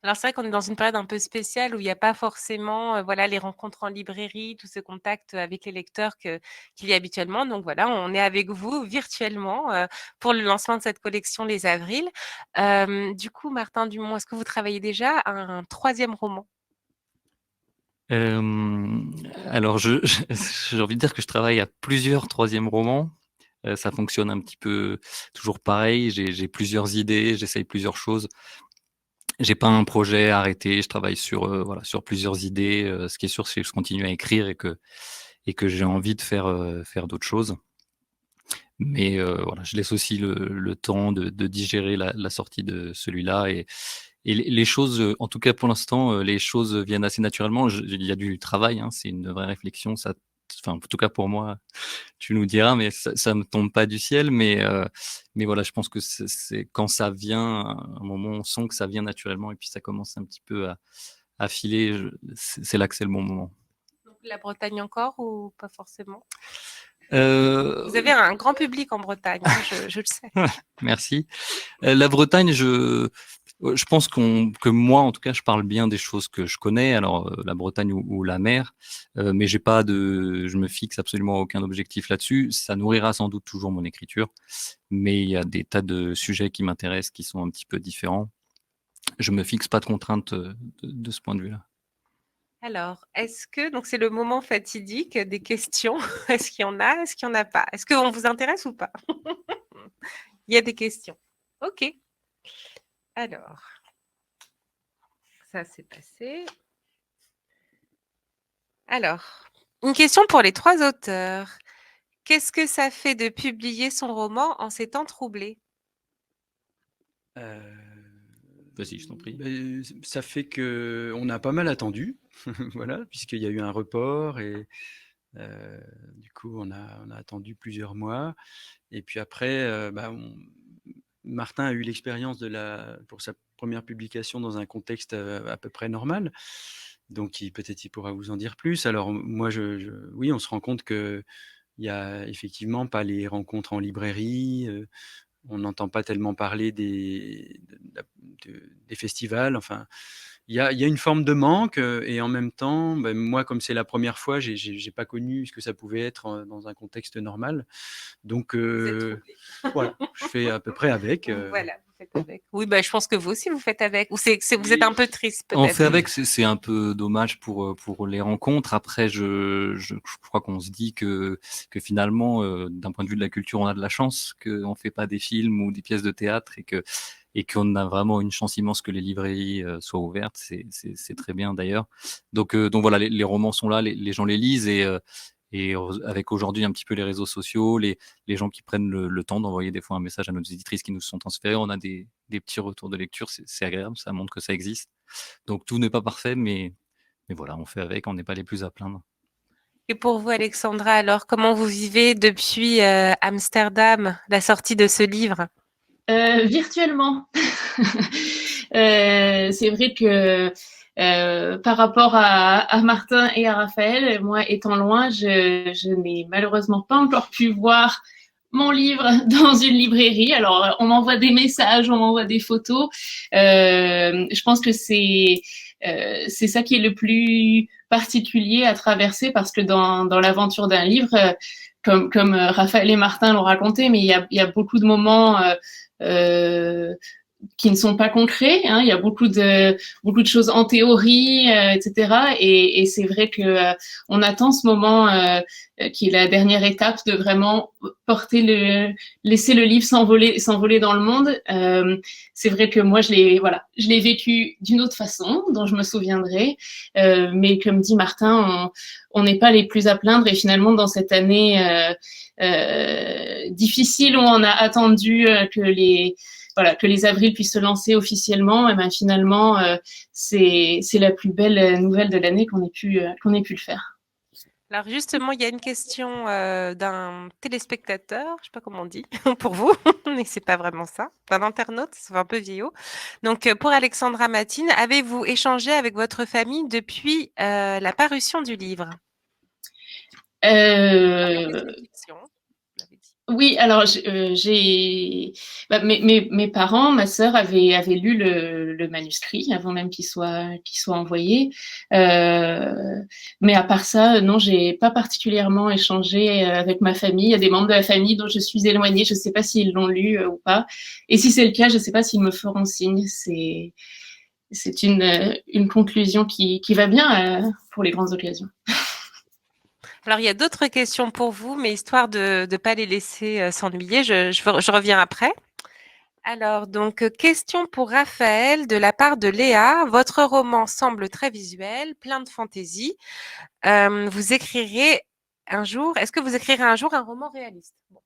Alors c'est vrai qu'on est dans une période un peu spéciale où il n'y a pas forcément, voilà, les rencontres en librairie, tout ce contact avec les lecteurs qu'il y a habituellement. Donc voilà, on est avec vous virtuellement pour le lancement de cette collection Les Avrils. Du coup, Martin Dumont, est-ce que vous travaillez déjà à un troisième roman? Alors, j'ai envie de dire que je travaille à plusieurs troisièmes romans. Ça fonctionne un petit peu toujours pareil. J'ai plusieurs idées, j'essaye plusieurs choses. j'ai pas un projet arrêté. Je travaille sur voilà, sur plusieurs idées. Ce qui est sûr, c'est que je continue à écrire et que j'ai envie de faire d'autres choses. Mais voilà, je laisse aussi le temps de digérer la sortie de celui-là et les choses, en tout cas pour l'instant, les choses viennent assez naturellement. Il y a du travail, hein, c'est une vraie réflexion. Ça, enfin, en tout cas pour moi, tu nous diras, mais ça me tombe pas du ciel. Mais voilà, je pense que c'est quand ça vient, à un moment, on sent que ça vient naturellement et puis ça commence un petit peu à filer. C'est là que c'est le bon moment. Donc, la Bretagne encore ou pas forcément? Vous Euh, avez un grand public en Bretagne, hein, je le sais. Merci. La Bretagne, je pense que moi, en tout cas, je parle bien des choses que je connais. Alors, la Bretagne ou la mer, mais je me fixe absolument aucun objectif là-dessus. Ça nourrira sans doute toujours mon écriture, mais il y a des tas de sujets qui m'intéressent, qui sont un petit peu différents. Je me fixe pas de contraintes de ce point de vue-là. Alors, est-ce que, donc c'est le moment fatidique des questions. Est-ce qu'il y en a? Est-ce qu'il n'y en a pas? Est-ce qu'on vous intéresse ou pas? Il y a des questions. Ok. Alors, ça c'est passé. Alors, une question pour les 3 auteurs. Qu'est-ce que ça fait de publier son roman en ces temps troublés? Vas-y, je t'en prie. Ça fait qu'on a pas mal attendu, voilà, puisqu'il y a eu un report et du coup on a attendu plusieurs mois. Et puis après, Martin a eu l'expérience pour sa première publication dans un contexte à peu près normal. Donc peut-être il pourra vous en dire plus. Alors moi, oui, on se rend compte qu'il n'y a effectivement pas les rencontres en librairie. On n'entend pas tellement parler des festivals. Enfin, il y a une forme de manque et en même temps, moi, comme c'est la première fois, j'ai pas connu ce que ça pouvait être dans un contexte normal. Donc, Vous êtes troublés. voilà, je fais à peu près avec. Voilà, vous faites avec. Oui, je pense que vous aussi, vous faites avec. Ou vous êtes Oui. un peu triste, On peut-être. fait avec, c'est un peu dommage pour les rencontres. Après, je crois qu'on se dit que finalement, d'un point de vue de la culture, on a de la chance qu'on fait pas des films ou des pièces de théâtre et qu'on a vraiment une chance immense que les librairies soient ouvertes. C'est très bien d'ailleurs. Donc voilà, les romans sont là, les gens les lisent et avec aujourd'hui un petit peu les réseaux sociaux, les gens qui prennent le temps d'envoyer des fois un message à nos éditrices qui nous sont transférées, on a des petits retours de lecture, c'est agréable, ça montre que ça existe. Donc tout n'est pas parfait, mais voilà, on fait avec, on n'est pas les plus à plaindre. Et pour vous, Alexandra, alors, comment vous vivez depuis Amsterdam, la sortie de ce livre? Virtuellement. C'est vrai que par rapport à Martin et à Raphaël, moi étant loin, je n'ai malheureusement pas encore pu voir mon livre dans une librairie. Alors, on m'envoie des messages, on m'envoie des photos. Je pense que c'est ça qui est le plus particulier à traverser parce que dans l'aventure d'un livre, comme Raphaël et Martin l'ont raconté, mais il y a beaucoup de moments qui ne sont pas concrets. Hein. Il y a beaucoup de choses en théorie, etc. Et c'est vrai que on attend ce moment qui est la dernière étape de vraiment laisser le livre s'envoler dans le monde. C'est vrai que moi je l'ai vécu d'une autre façon, dont je me souviendrai. Mais comme dit Martin, on n'est pas les plus à plaindre et finalement dans cette année difficile où on a attendu que les avrils puissent se lancer officiellement, et ben finalement, c'est la plus belle nouvelle de l'année qu'on ait pu le faire. Alors justement, il y a une question d'un téléspectateur, je ne sais pas comment on dit pour vous, mais c'est pas vraiment ça, d'un internaute, ça fait un peu vieillot. Donc pour Alexandra Matine, avez-vous échangé avec votre famille depuis la parution du livre? Oui, alors mes parents, ma sœur avaient lu le manuscrit avant même qu'il soit envoyé. Mais à part ça, non, j'ai pas particulièrement échangé avec ma famille. Il y a des membres de la famille dont je suis éloignée. Je sais pas s'ils l'ont lu ou pas. Et si c'est le cas, je sais pas s'ils me feront signe. C'est une conclusion qui va bien pour les grandes occasions. Alors, il y a d'autres questions pour vous, mais histoire de ne pas les laisser s'ennuyer, je reviens après. Alors, donc, question pour Raphaël de la part de Léa. Votre roman semble très visuel, plein de fantaisie. Vous écrirez un jour, est-ce que vous écrirez un jour un roman réaliste? Bon.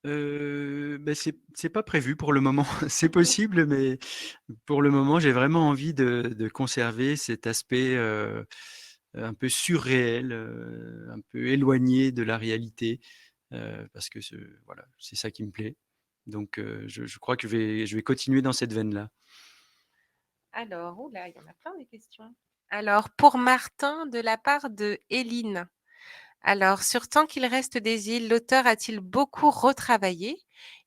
Ben, c'est pas prévu pour le moment. C'est possible, mais pour le moment, j'ai vraiment envie de conserver cet aspect un peu surréel, un peu éloigné de la réalité, parce que voilà, c'est ça qui me plaît. Donc, je crois que je vais continuer dans cette veine-là. Alors, oula, il y en a plein des questions. Alors, pour Martin, de la part de Éline. Alors, sur Tant qu'il reste des îles, l'auteur a-t-il beaucoup retravaillé?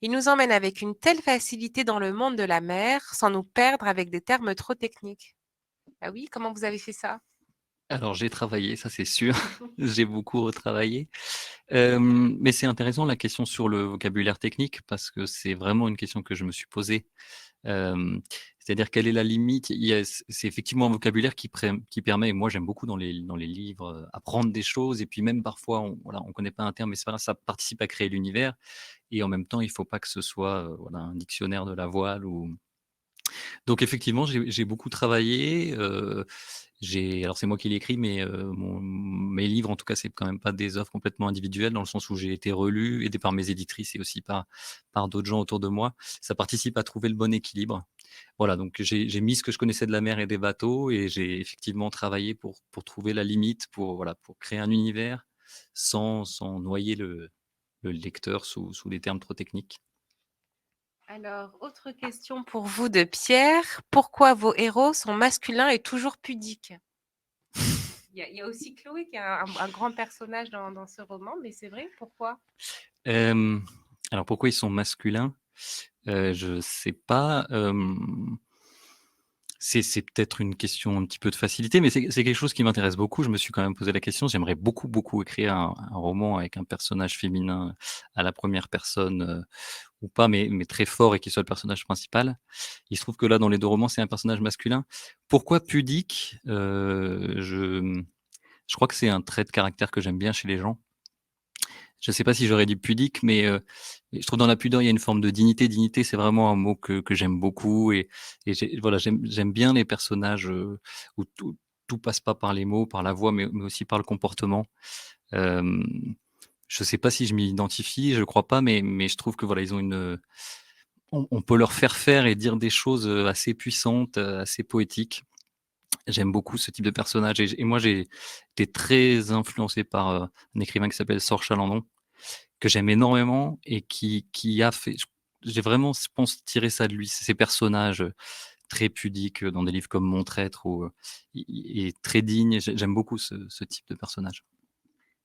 Il nous emmène avec une telle facilité dans le monde de la mer, sans nous perdre avec des termes trop techniques. Ah oui, comment vous avez fait ça? Alors j'ai travaillé, ça c'est sûr, j'ai beaucoup retravaillé. Mais c'est intéressant la question sur le vocabulaire technique parce que c'est vraiment une question que je me suis posée. C'est-à-dire quelle est la limite? C'est effectivement un vocabulaire qui permet, et moi j'aime beaucoup dans les livres, apprendre des choses et puis même parfois on connaît pas un terme, mais c'est pas grave, ça participe à créer l'univers et en même temps il faut pas que ce soit, voilà, un dictionnaire de la voile ou donc effectivement, j'ai beaucoup travaillé. Alors c'est moi qui l'écris, mais mes livres, en tout cas, c'est quand même pas des œuvres complètement individuelles, dans le sens où j'ai été relu, aidé par mes éditrices et aussi par d'autres gens autour de moi. Ça participe à trouver le bon équilibre. Voilà, donc j'ai mis ce que je connaissais de la mer et des bateaux, et j'ai effectivement travaillé pour trouver la limite, pour créer un univers sans noyer le lecteur sous des termes trop techniques. Alors, autre question pour vous de Pierre. Pourquoi vos héros sont masculins et toujours pudiques? Il y a aussi Chloé qui est un grand personnage dans ce roman, mais c'est vrai, pourquoi? Alors pourquoi ils sont masculins? Je sais pas, c'est peut-être une question un petit peu de facilité, mais c'est quelque chose qui m'intéresse beaucoup. Je me suis quand même posé la question. J'aimerais beaucoup, beaucoup écrire un roman avec un personnage féminin à la première personne, ou pas, mais très fort et qui soit le personnage principal. Il se trouve que là, dans les 2 romans, c'est un personnage masculin. Pourquoi pudique? Je crois que c'est un trait de caractère que j'aime bien chez les gens. Je sais pas si j'aurais dit pudique, mais je trouve dans la pudeur, il y a une forme de dignité. Dignité, c'est vraiment un mot que j'aime beaucoup et voilà, j'aime bien les personnages, où tout passe pas par les mots, par la voix, mais aussi par le comportement. Hem, je sais pas si je m'y identifie, je crois pas, mais je trouve que voilà, ils ont on peut leur faire et dire des choses, assez puissantes, assez poétiques. J'aime beaucoup ce type de personnage et moi, j'ai été très influencé par, un écrivain qui s'appelle Sorche Chalandon, que j'aime énormément et qui a fait j'ai vraiment, je pense, tiré ça de lui. Ces personnages, très pudiques, dans des livres comme Mon Traître ou, et très dignes. J'aime beaucoup ce type de personnage.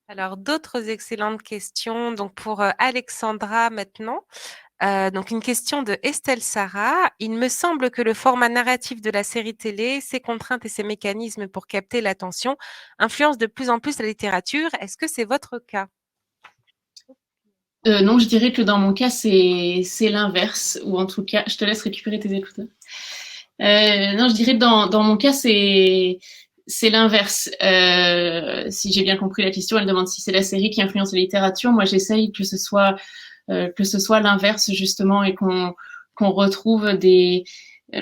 Alors, d'autres excellentes questions. Donc, pour Alexandra maintenant. Donc, une question de Estelle Sarah. Il me semble que le format narratif de la série télé, ses contraintes et ses mécanismes pour capter l'attention influencent de plus en plus la littérature. Est-ce que c'est votre cas? Non, je dirais que dans mon cas, c'est l'inverse, ou en tout cas, je te laisse récupérer tes écouteurs. Non, je dirais que dans mon cas, c'est l'inverse. Si j'ai bien compris la question, elle demande si c'est la série qui influence la littérature. Moi, j'essaye que ce soit l'inverse justement et qu'on retrouve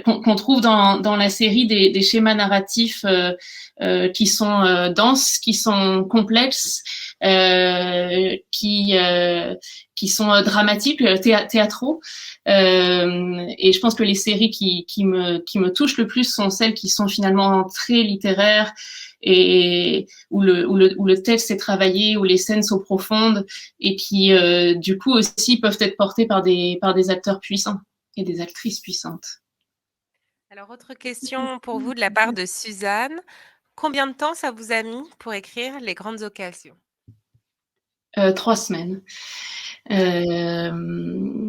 qu'on trouve dans la série des schémas narratifs qui sont denses, qui sont complexes, qui sont dramatiques, théâtraux. Et je pense que les séries qui me touchent le plus sont celles qui sont finalement très littéraires et où le texte est travaillé, où les scènes sont profondes et qui du coup aussi peuvent être portées par des acteurs puissants et des actrices puissantes. Alors, autre question pour vous de la part de Suzanne. Combien de temps ça vous a mis pour écrire Les Grandes Occasions? 3 semaines.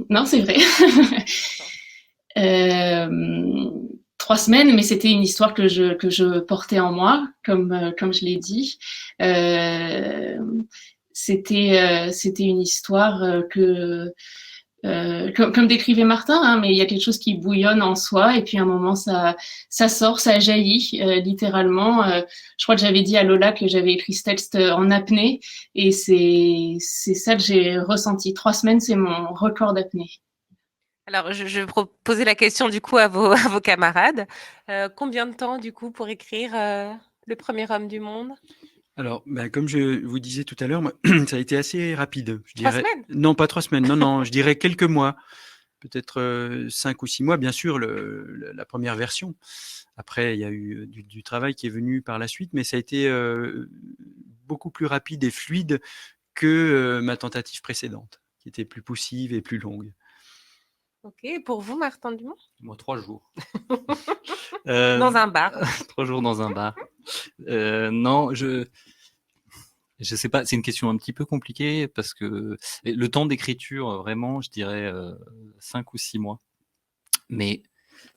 Non, c'est vrai. 3 semaines, mais c'était une histoire que je portais en moi, comme je l'ai dit. C'était une histoire comme décrivait Martin, hein, mais il y a quelque chose qui bouillonne en soi et puis à un moment ça sort, ça jaillit littéralement. Je crois que j'avais dit à Lola que j'avais écrit ce texte en apnée et c'est ça que j'ai ressenti. 3 semaines, c'est mon record d'apnée. Alors, je posais la question du coup à vos, à vos camarades. Combien de temps du coup pour écrire Le premier homme du monde? Alors, bah, comme je vous disais tout à l'heure, moi, ça a été assez rapide. Je 3 dirais, semaines? non, pas 3 semaines, non, non, je dirais quelques mois, peut-être 5 ou 6 mois, bien sûr, la première version. Après, il y a eu du travail qui est venu par la suite, mais ça a été beaucoup plus rapide et fluide que ma tentative précédente, qui était plus poussive et plus longue. Ok, pour vous, Martin Dumont? Moi, 3 jours. Dans un bar. 3 jours dans un bar. Non, je sais pas, c'est une question un petit peu compliquée parce que le temps d'écriture, vraiment, je dirais 5 ou 6 mois. Mais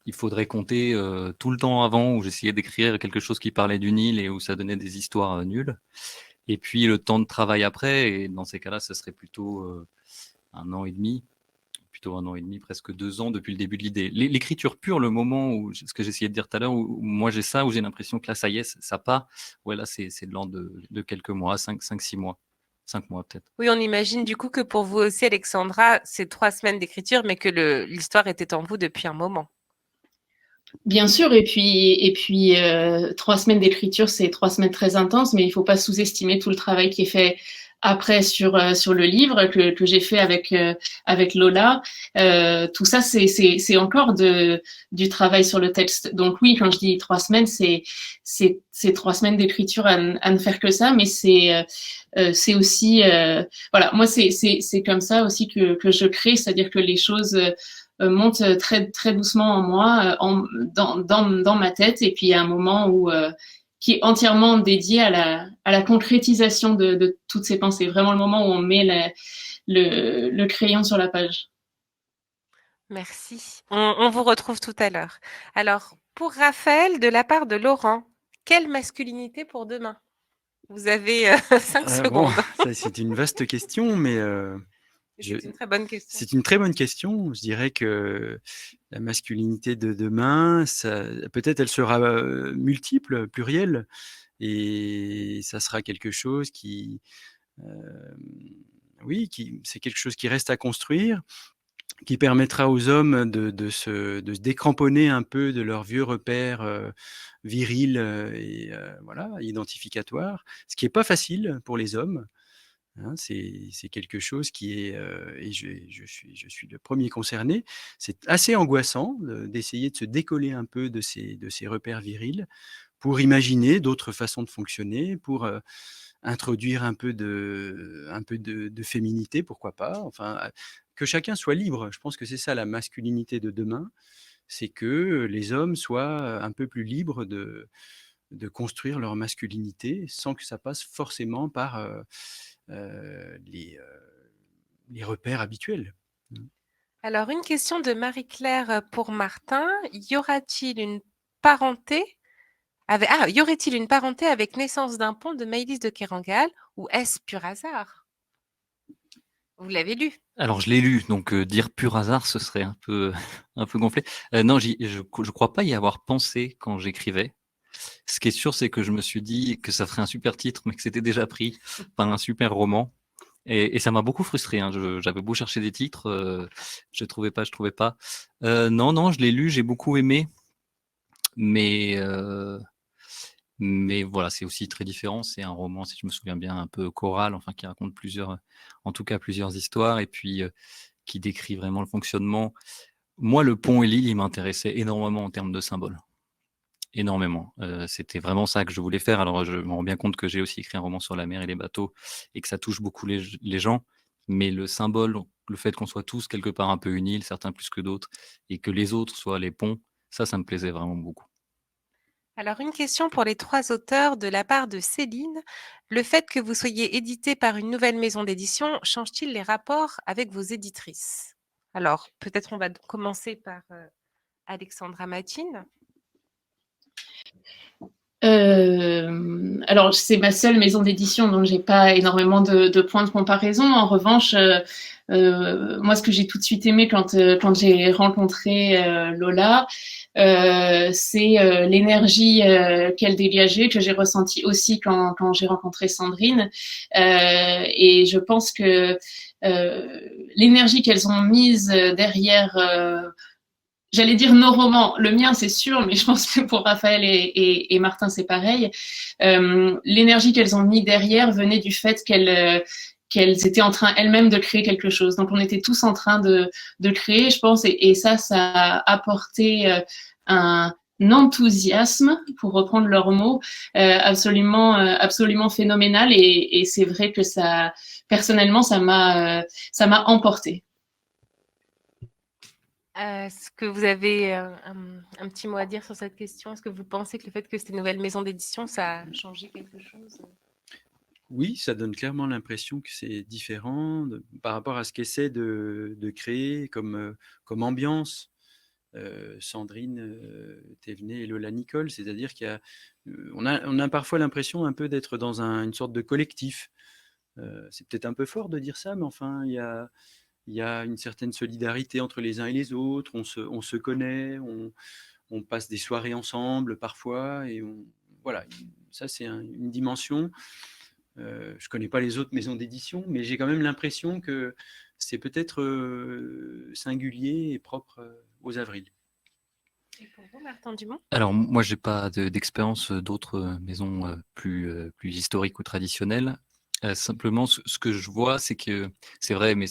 il faudrait compter tout le temps avant où j'essayais d'écrire quelque chose qui parlait du Nil et où ça donnait des histoires nulles. Et puis le temps de travail après, et dans ces cas-là, ce serait plutôt 1 an et demi, plutôt 1 an et demi, presque 2 ans depuis le début de l'idée. L'écriture pure, le moment où, ce que j'essayais de dire tout à l'heure, où moi j'ai ça, où j'ai l'impression que là, ça y est, ça part, ouais, là, c'est de l'ordre de quelques mois, 6 mois, 5 mois peut-être. Oui, on imagine du coup que pour vous aussi, Alexandra, c'est 3 semaines d'écriture, mais que l'histoire était en vous depuis un moment. Bien sûr, et puis 3 semaines d'écriture, c'est 3 semaines très intenses, mais il faut pas sous-estimer tout le travail qui est fait après sur le livre que j'ai fait avec Lola. Tout ça, c'est encore du travail sur le texte. Donc oui, quand je dis 3 semaines, c'est 3 semaines d'écriture à ne faire que ça, mais c'est aussi voilà, moi c'est comme ça aussi que je crée, c'est-à-dire que les choses monte très très doucement en moi, dans ma tête, et puis il y a un moment où qui est entièrement dédié à la concrétisation de toutes ces pensées. Vraiment le moment où on met le crayon sur la page. Merci. On vous retrouve tout à l'heure. Alors, pour Raphaël, de la part de Laurent, quelle masculinité pour demain? Vous avez 5 Bon, secondes. ça, c'est une vaste question, mais C'est une très bonne question. c'est une très bonne question. Je dirais que la masculinité de demain, peut-être elle sera multiple, plurielle, et ça sera quelque chose oui, c'est quelque chose qui reste à construire, qui permettra aux hommes de se décramponner un peu de leurs vieux repères virils et voilà, identificatoires, ce qui n'est pas facile pour les hommes. Hein, c'est quelque chose qui est, et je suis le premier concerné, c'est assez angoissant d'essayer de se décoller un peu de ces repères virils pour imaginer d'autres façons de fonctionner, pour introduire un peu de féminité, pourquoi pas. Enfin, que chacun soit libre. Je pense que c'est ça la masculinité de demain, c'est que les hommes soient un peu plus libres de construire leur masculinité sans que ça passe forcément par les repères habituels. Alors, une question de Marie-Claire pour Martin. Y aura-t-il une parenté y aurait-il une parenté avec Naissance d'un pont de Maëlys de Kerangal ou est-ce pur hasard? Vous l'avez lu? Alors je l'ai lu, donc dire pur hasard, ce serait un peu un peu gonflé. Non, je crois pas y avoir pensé quand j'écrivais. Ce qui est sûr, c'est que je me suis dit que ça ferait un super titre, mais que c'était déjà pris par un super roman. Et ça m'a beaucoup frustré. Hein. J'avais beau chercher des titres, je trouvais pas, je trouvais pas. Non, non, je l'ai lu, j'ai beaucoup aimé, mais mais voilà, c'est aussi très différent. C'est un roman, si je me souviens bien, un peu choral, enfin qui raconte en tout cas plusieurs histoires, et puis qui décrit vraiment le fonctionnement. Moi, le pont et l'île, il m'intéressait énormément en termes de symboles. Énormément. C'était vraiment ça que je voulais faire. Alors, je me rends bien compte que j'ai aussi écrit un roman sur la mer et les bateaux et que ça touche beaucoup les gens. Mais le symbole, le fait qu'on soit tous quelque part un peu une île, certains plus que d'autres, et que les autres soient les ponts, ça me plaisait vraiment beaucoup. Alors, une question pour les 3 auteurs de la part de Céline. Le fait que vous soyez édité par une nouvelle maison d'édition change-t-il les rapports avec vos éditrices? Alors, peut-être on va commencer par Alexandra Matine. Alors, c'est ma seule maison d'édition, donc j'ai pas énormément de points de comparaison. En revanche, moi, ce que j'ai tout de suite aimé quand j'ai rencontré Lola, c'est l'énergie qu'elle dégageait, que j'ai ressenti aussi quand j'ai rencontré Sandrine. Et je pense que l'énergie qu'elles ont mise derrière j'allais dire nos romans, le mien c'est sûr, mais je pense que pour Raphaël et Martin c'est pareil. L'énergie qu'elles ont mis derrière venait du fait qu'elles étaient en train elles-mêmes de créer quelque chose. Donc on était tous en train de créer, je pense, et ça a apporté un enthousiasme, pour reprendre leurs mots, absolument phénoménal. Et c'est vrai que ça, personnellement, ça m'a emporté. Est-ce que vous avez un petit mot à dire sur cette question? Est-ce que vous pensez que le fait que c'était une nouvelle maison d'édition, ça a changé quelque chose? Oui, ça donne clairement l'impression que c'est différent par rapport à ce qu'essaie de créer comme ambiance Sandrine Thévenet et Lola Nicole. C'est-à-dire on a parfois l'impression un peu d'être dans une sorte de collectif. C'est peut-être un peu fort de dire ça, mais enfin, il y a une certaine solidarité entre les uns et les autres. On se connaît, on passe des soirées ensemble parfois. Et voilà, ça c'est une dimension. Je ne connais pas les autres maisons d'édition, mais j'ai quand même l'impression que c'est peut-être singulier et propre aux Avrils. Et pour vous, Martin Dumont? Alors, moi, j'ai pas d'expérience d'autres maisons plus historiques ou traditionnelles. Simplement, ce que je vois, c'est que c'est vrai, mais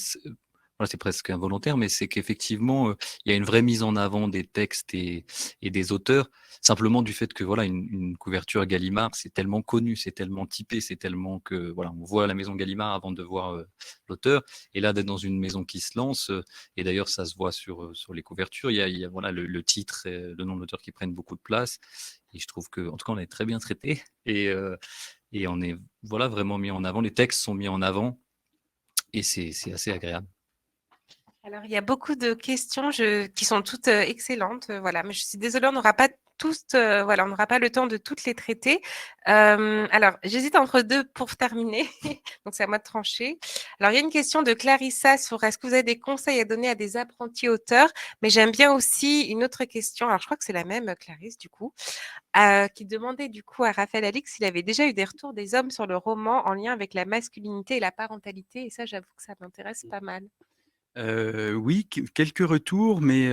voilà, c'est presque involontaire, mais c'est qu'effectivement, il y a une vraie mise en avant des textes et des auteurs, simplement du fait que voilà, une couverture Gallimard, c'est tellement connu, c'est tellement typé, c'est tellement que voilà, on voit la maison Gallimard avant de voir l'auteur. Et là, d'être dans une maison qui se lance, et d'ailleurs, ça se voit sur les couvertures, il y a voilà, le titre, le nom de l'auteur qui prennent beaucoup de place. Et je trouve que, en tout cas, on est très bien traité et on est voilà, vraiment mis en avant. Les textes sont mis en avant et c'est assez agréable. Alors, il y a beaucoup de questions qui sont toutes excellentes, voilà, mais je suis désolée, on n'aura pas tous, voilà, on n'aura pas le temps de toutes les traiter. Alors, j'hésite entre deux pour terminer, donc c'est à moi de trancher. Alors, il y a une question de Clarissa sur est-ce que vous avez des conseils à donner à des apprentis auteurs, mais j'aime bien aussi une autre question, alors je crois que c'est la même, Clarisse, du coup, qui demandait du coup à Raphaël Alix s'il avait déjà eu des retours des hommes sur le roman en lien avec la masculinité et la parentalité, et ça, j'avoue que ça m'intéresse pas mal. Oui, quelques retours, mais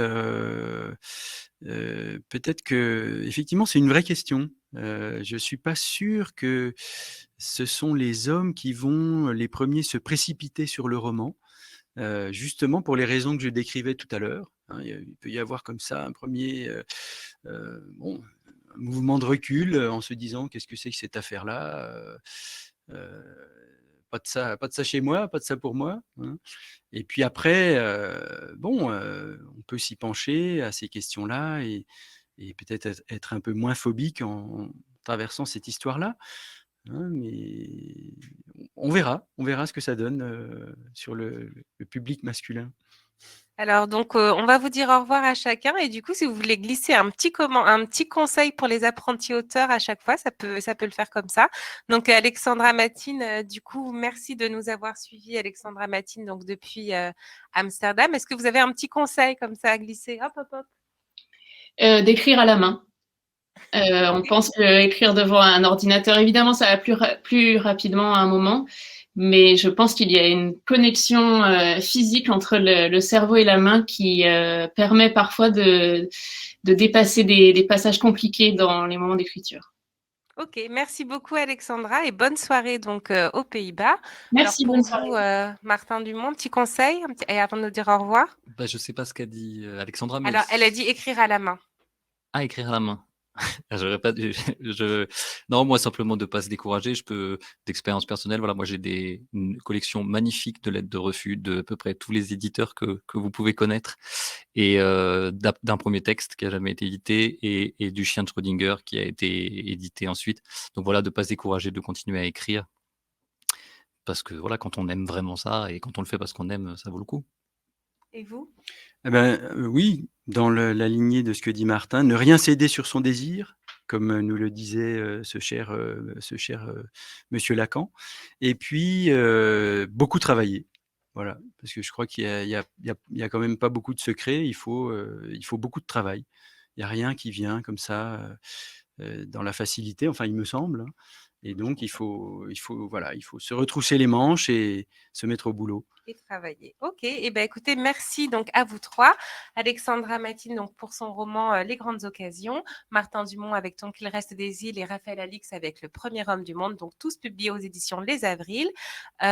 peut-être que effectivement c'est une vraie question. Je ne suis pas sûr que ce sont les hommes qui vont les premiers se précipiter sur le roman, justement pour les raisons que je décrivais tout à l'heure, hein. Il peut y avoir comme ça un premier bon, un mouvement de recul en se disant qu'est-ce que c'est que cette affaire-là, pas de ça chez moi, pas de ça pour moi, hein. Et puis après, bon, on peut s'y pencher à ces questions-là et peut-être être un peu moins phobique en traversant cette histoire-là, hein, mais on verra ce que ça donne sur le public masculin. Alors donc, on va vous dire au revoir à chacun et du coup, si vous voulez glisser un petit conseil pour les apprentis auteurs à chaque fois, ça peut le faire comme ça. Donc Alexandra Matine, du coup, merci de nous avoir suivis, Alexandra Matine, donc depuis, Amsterdam. Est-ce que vous avez un petit conseil comme ça à glisser? Hop, hop, hop. D'écrire à la main. On pense qu'écrire devant un ordinateur, évidemment, ça va plus rapidement à un moment, mais je pense qu'il y a une connexion physique entre le cerveau et la main qui permet parfois de dépasser des passages compliqués dans les moments d'écriture. OK, merci beaucoup Alexandra et bonne soirée donc, aux Pays-Bas. Merci, Alors bonne pour soirée. vous, Martin Dumont, petit conseil et avant de nous dire au revoir? Bah, je sais pas ce qu'a dit Alexandra, mais Alors elle a dit écrire à la main. écrire à la main. J'aurais pas non, moi, simplement de pas se décourager. D'expérience personnelle, voilà, moi, j'ai une collection magnifique de lettres de refus de à peu près tous les éditeurs que vous pouvez connaître et d'un premier texte qui a jamais été édité et du Chien de Schrödinger qui a été édité ensuite. Donc voilà, de pas se décourager, de continuer à écrire parce que voilà, quand on aime vraiment ça et quand on le fait parce qu'on aime, ça vaut le coup. Et vous? Eh ben, oui, dans la lignée de ce que dit Martin, ne rien céder sur son désir, comme nous le disait ce cher monsieur Lacan. Et puis, beaucoup travailler. Voilà, parce que je crois qu'il y a quand même pas beaucoup de secrets, il faut beaucoup de travail. Il n'y a rien qui vient comme ça dans la facilité, enfin il me semble, hein. Et donc voilà, il faut se retrousser les manches et se mettre au boulot. Et travailler. Ok, et ben écoutez, merci donc à vous trois. Alexandra Matine donc pour son roman Les Grandes Occasions, Martin Dumont avec Tant qu'il reste des îles et Raphaël Alix avec Le Premier Homme du Monde, donc tous publiés aux éditions Les Avrils.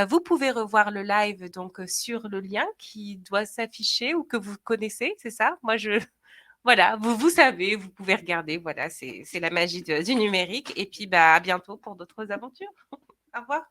Vous pouvez revoir le live donc sur le lien qui doit s'afficher ou que vous connaissez, c'est ça? Voilà, vous savez, vous pouvez regarder, voilà, c'est la magie du numérique. Et puis, bah, à bientôt pour d'autres aventures. Au revoir.